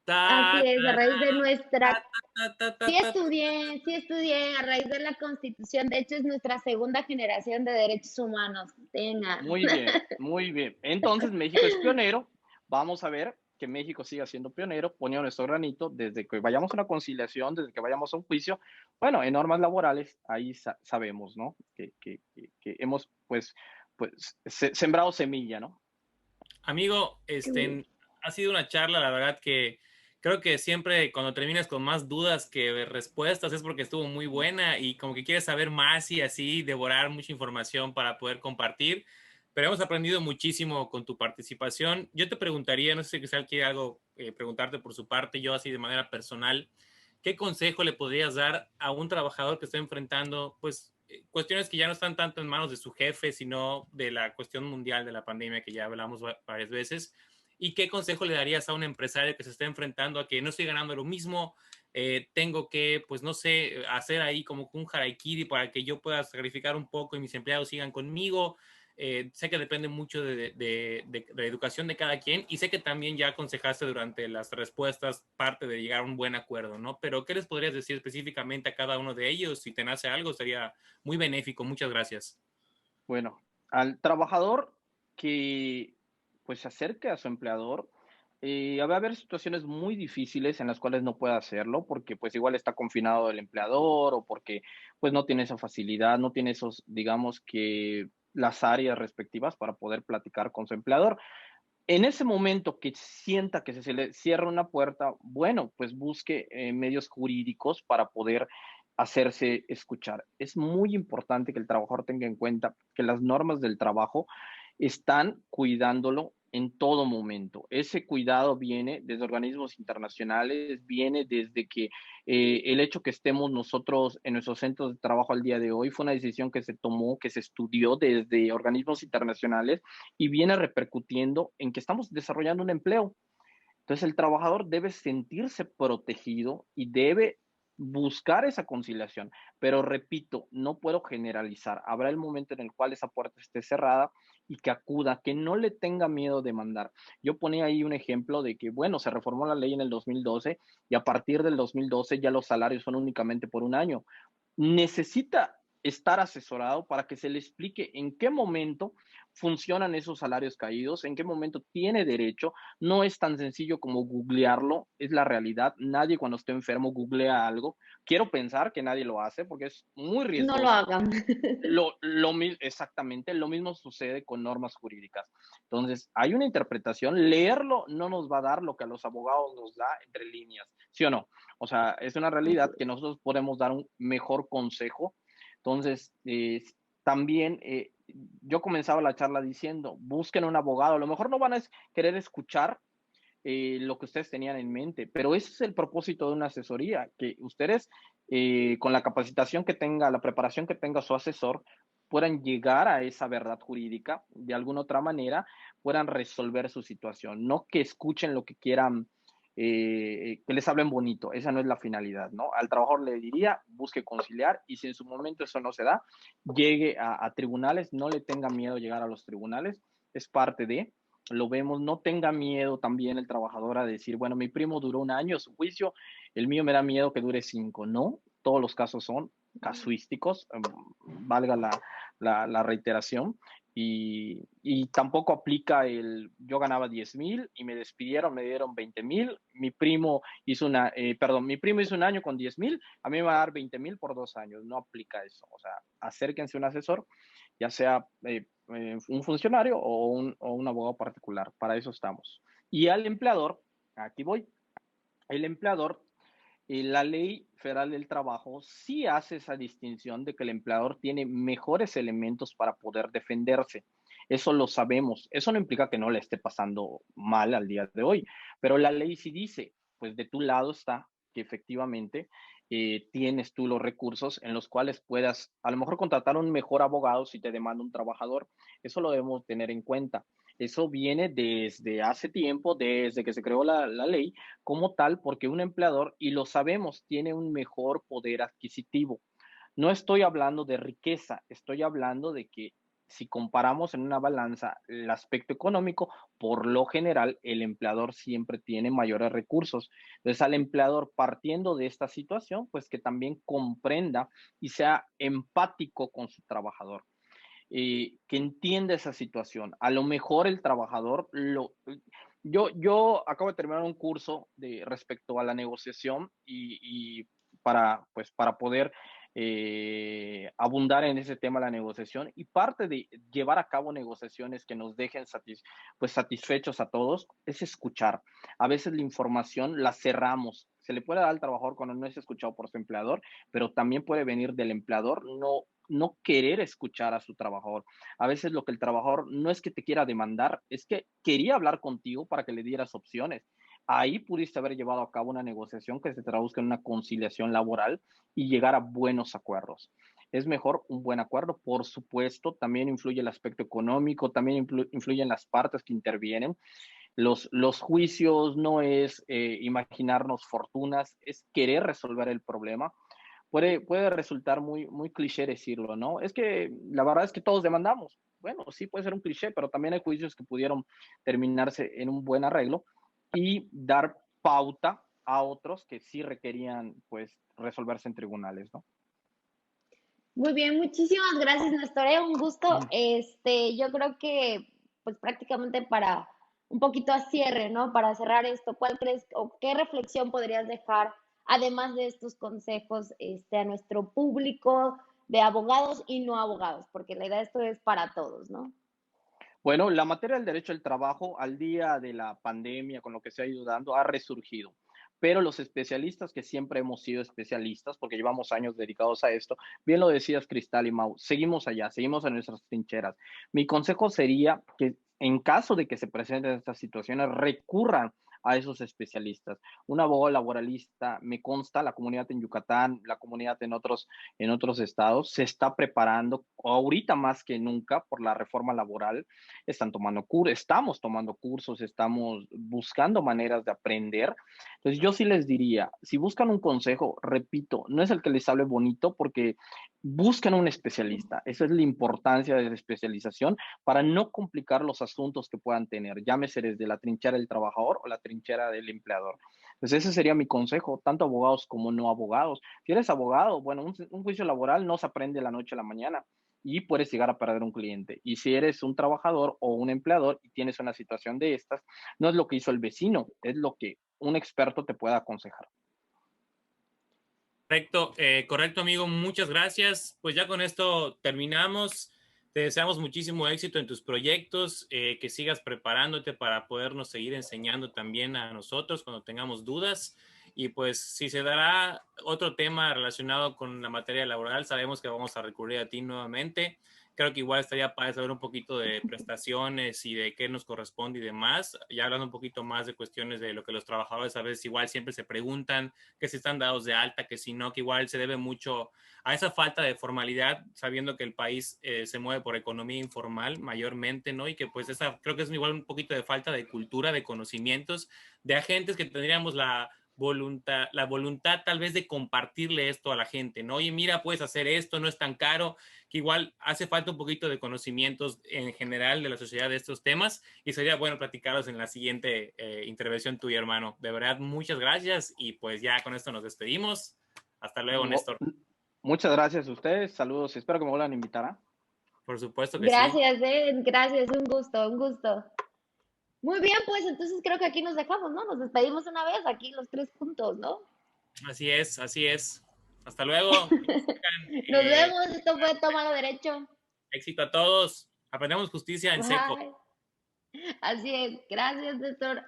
Ta, Así es, a ta, raíz de nuestra. ta, ta, ta, ta, Sí ta, ta. estudié a raíz de la Constitución. De hecho, es nuestra segunda generación de derechos humanos. Tenga. Muy bien, muy bien. Entonces, México es pionero. Vamos a ver que México siga siendo pionero, poniendo nuestro granito desde que vayamos a una conciliación, desde que vayamos a un juicio. Bueno, en normas laborales, ahí sabemos, ¿no? Que hemos, pues sembrado semilla, ¿no? Amigo, ha sido una charla, la verdad que creo que siempre cuando terminas con más dudas que respuestas es porque estuvo muy buena y como que quieres saber más y así devorar mucha información para poder compartir. Pero hemos aprendido muchísimo con tu participación. Yo te preguntaría, no sé si quizás quiere algo preguntarte por su parte, yo así de manera personal, ¿qué consejo le podrías dar a un trabajador que está enfrentando, pues, cuestiones que ya no están tanto en manos de su jefe, sino de la cuestión mundial de la pandemia que ya hablamos varias veces? ¿Y qué consejo le darías a un empresario que se está enfrentando a que no estoy ganando lo mismo? Tengo que, pues no sé, hacer ahí como un harakiri para que yo pueda sacrificar un poco y mis empleados sigan conmigo. Sé que depende mucho de la educación de cada quien y sé que también ya aconsejaste durante las respuestas parte de llegar a un buen acuerdo, ¿no? Pero ¿qué les podrías decir específicamente a cada uno de ellos? Si te nace algo, sería muy benéfico. Muchas gracias. Bueno, al trabajador que pues se acerque a su empleador, va a haber situaciones muy difíciles en las cuales no puede hacerlo porque pues igual está confinado el empleador o porque pues no tiene esa facilidad, no tiene esos, digamos que las áreas respectivas para poder platicar con su empleador. En ese momento que sienta que se le cierra una puerta, bueno, pues busque medios jurídicos para poder hacerse escuchar. Es muy importante que el trabajador tenga en cuenta que las normas del trabajo están cuidándolo en todo momento. Ese cuidado viene desde organismos internacionales, viene desde que el hecho que estemos nosotros en nuestros centros de trabajo al día de hoy fue una decisión que se tomó, que se estudió desde organismos internacionales y viene repercutiendo en que estamos desarrollando un empleo. Entonces el trabajador debe sentirse protegido y debe buscar esa conciliación. Pero repito, no puedo generalizar. Habrá el momento en el cual esa puerta esté cerrada y que acuda, que no le tenga miedo de mandar. Yo ponía ahí un ejemplo de que, bueno, se reformó la ley en el 2012 y a partir del 2012 ya los salarios son únicamente por un año. Necesita estar asesorado para que se le explique en qué momento funcionan esos salarios caídos, en qué momento tiene derecho. No es tan sencillo como googlearlo, es la realidad. Nadie cuando esté enfermo googlea algo. Quiero pensar que nadie lo hace porque es muy No lo riesgoso. hagan. Exactamente, lo mismo sucede con normas jurídicas. Entonces, hay una interpretación, leerlo no nos va a dar lo que a los abogados nos da entre líneas, ¿sí o no? O sea, es una Así realidad que es. nosotros podemos dar un mejor consejo. Entonces, también yo comenzaba la charla diciendo, busquen un abogado, a lo mejor no van a querer escuchar lo que ustedes tenían en mente. Pero ese es el propósito de una asesoría, que ustedes con la capacitación que tenga, la preparación que tenga su asesor, puedan llegar a esa verdad jurídica de alguna otra manera, puedan resolver su situación, no que escuchen lo que quieran, que les hablen bonito, esa no es la finalidad, ¿no? Al trabajador le diría, busque conciliar y si en su momento eso no se da, llegue a tribunales, no le tenga miedo llegar a los tribunales, es parte de, lo vemos, no tenga miedo también el trabajador a decir, bueno, mi primo duró un año su juicio, el mío me da miedo que dure 5, no, todos los casos son casuísticos, valga la reiteración, y tampoco aplica yo ganaba 10,000 y me despidieron, me dieron 20,000, mi primo hizo un año con 10,000, a mí me va a dar 20,000 por 2 años, no aplica eso. O sea, acérquense a un asesor, ya sea un funcionario o un abogado particular, para eso estamos. Y al empleador, aquí voy, el empleador, la ley federal del trabajo sí hace esa distinción de que el empleador tiene mejores elementos para poder defenderse. Eso lo sabemos. Eso no implica que no le esté pasando mal al día de hoy, pero la ley sí dice, pues de tu lado está que efectivamente tienes tú los recursos en los cuales puedas a lo mejor contratar un mejor abogado si te demanda un trabajador. Eso lo debemos tener en cuenta. Eso viene desde hace tiempo, desde que se creó la ley como tal, porque un empleador, y lo sabemos, tiene un mejor poder adquisitivo. No estoy hablando de riqueza, estoy hablando de que si comparamos en una balanza el aspecto económico, por lo general el empleador siempre tiene mayores recursos. Entonces al empleador, partiendo de esta situación, pues que también comprenda y sea empático con su trabajador, que entienda esa situación. A lo mejor el trabajador yo acabo de terminar un curso respecto a la negociación y pues, para poder abundar en ese tema de la negociación, y parte de llevar a cabo negociaciones que nos dejen pues, satisfechos a todos es escuchar. A veces la información la cerramos. Se le puede dar al trabajador cuando no es escuchado por su empleador, pero también puede venir del empleador no querer escuchar a su trabajador. A veces lo que el trabajador no es que te quiera demandar, es que quería hablar contigo para que le dieras opciones. Ahí pudiste haber llevado a cabo una negociación que se traduzca en una conciliación laboral y llegar a buenos acuerdos. Es mejor un buen acuerdo, por supuesto, también influye el aspecto económico, también influyen las partes que intervienen. Los juicios no es imaginarnos fortunas, es querer resolver el problema. Puede resultar muy cliché decirlo, ¿no? Es que la verdad es que todos demandamos. Bueno, sí puede ser un cliché, pero también hay juicios que pudieron terminarse en un buen arreglo y dar pauta a otros que sí requerían, pues, resolverse en tribunales, ¿no? Muy bien, muchísimas gracias, Néstor. Un gusto. Yo creo que, pues prácticamente para un poquito a cierre, ¿no? Para cerrar esto, ¿cuál crees o qué reflexión podrías dejar, además de estos consejos, a nuestro público de abogados y no abogados? Porque la idea de esto es para todos, ¿no? Bueno, la materia del derecho al trabajo al día de la pandemia, con lo que se ha ido dando, ha resurgido. Pero los especialistas, que siempre hemos sido especialistas, porque llevamos años dedicados a esto, bien lo decías Cristal y Mau, seguimos allá, seguimos en nuestras trincheras. Mi consejo sería que en caso de que se presenten estas situaciones, recurran a esos especialistas. Un abogado laboralista, me consta, la comunidad en Yucatán, la comunidad en otros estados, se está preparando ahorita más que nunca por la reforma laboral. Estamos tomando cursos, estamos buscando maneras de aprender. Entonces yo sí les diría, si buscan un consejo, repito, no es el que les hable bonito, porque buscan un especialista. Esa es la importancia de la especialización para no complicar los asuntos que puedan tener, llámese desde la trinchera del trabajador o la trinchera del empleador. Entonces ese sería mi consejo, tanto abogados como no abogados. Si eres abogado, bueno, un juicio laboral no se aprende de la noche a la mañana y puedes llegar a perder un cliente. Y si eres un trabajador o un empleador y tienes una situación de estas, no es lo que hizo el vecino, es lo que un experto te pueda aconsejar. Correcto, correcto, amigo. Muchas gracias. Pues ya con esto terminamos. Te deseamos muchísimo éxito en tus proyectos, que sigas preparándote para podernos seguir enseñando también a nosotros cuando tengamos dudas. Y pues si se dará otro tema relacionado con la materia laboral, sabemos que vamos a recurrir a ti nuevamente. Creo que igual estaría para saber un poquito de prestaciones y de qué nos corresponde y demás. Ya hablando un poquito más de cuestiones de lo que los trabajadores a veces igual siempre se preguntan, que si están dados de alta, que si no, que igual se debe mucho a esa falta de formalidad, sabiendo que el país se mueve por economía informal mayormente, ¿no? Y que pues esa creo que es igual un poquito de falta de cultura, de conocimientos, de agentes que tendríamos la voluntad tal vez de compartirle esto a la gente, ¿no? Oye, mira, puedes hacer esto, no es tan caro, que igual hace falta un poquito de conocimientos en general de la sociedad de estos temas y sería bueno platicarlos en la siguiente intervención tuya, hermano. De verdad, muchas gracias y pues ya con esto nos despedimos. Hasta luego, Néstor. Muchas gracias a ustedes, saludos, espero que me vuelvan a invitar. Por supuesto que sí. Gracias, gracias, un gusto, un gusto. Muy bien, pues entonces creo que aquí nos dejamos, ¿no? Nos despedimos una vez, aquí los 3 puntos, ¿no? Así es, así es. Hasta luego. Nos vemos, esto fue Tómalo Derecho. Éxito a todos. Aprendemos justicia en seco. Bye. Así es, gracias, doctor.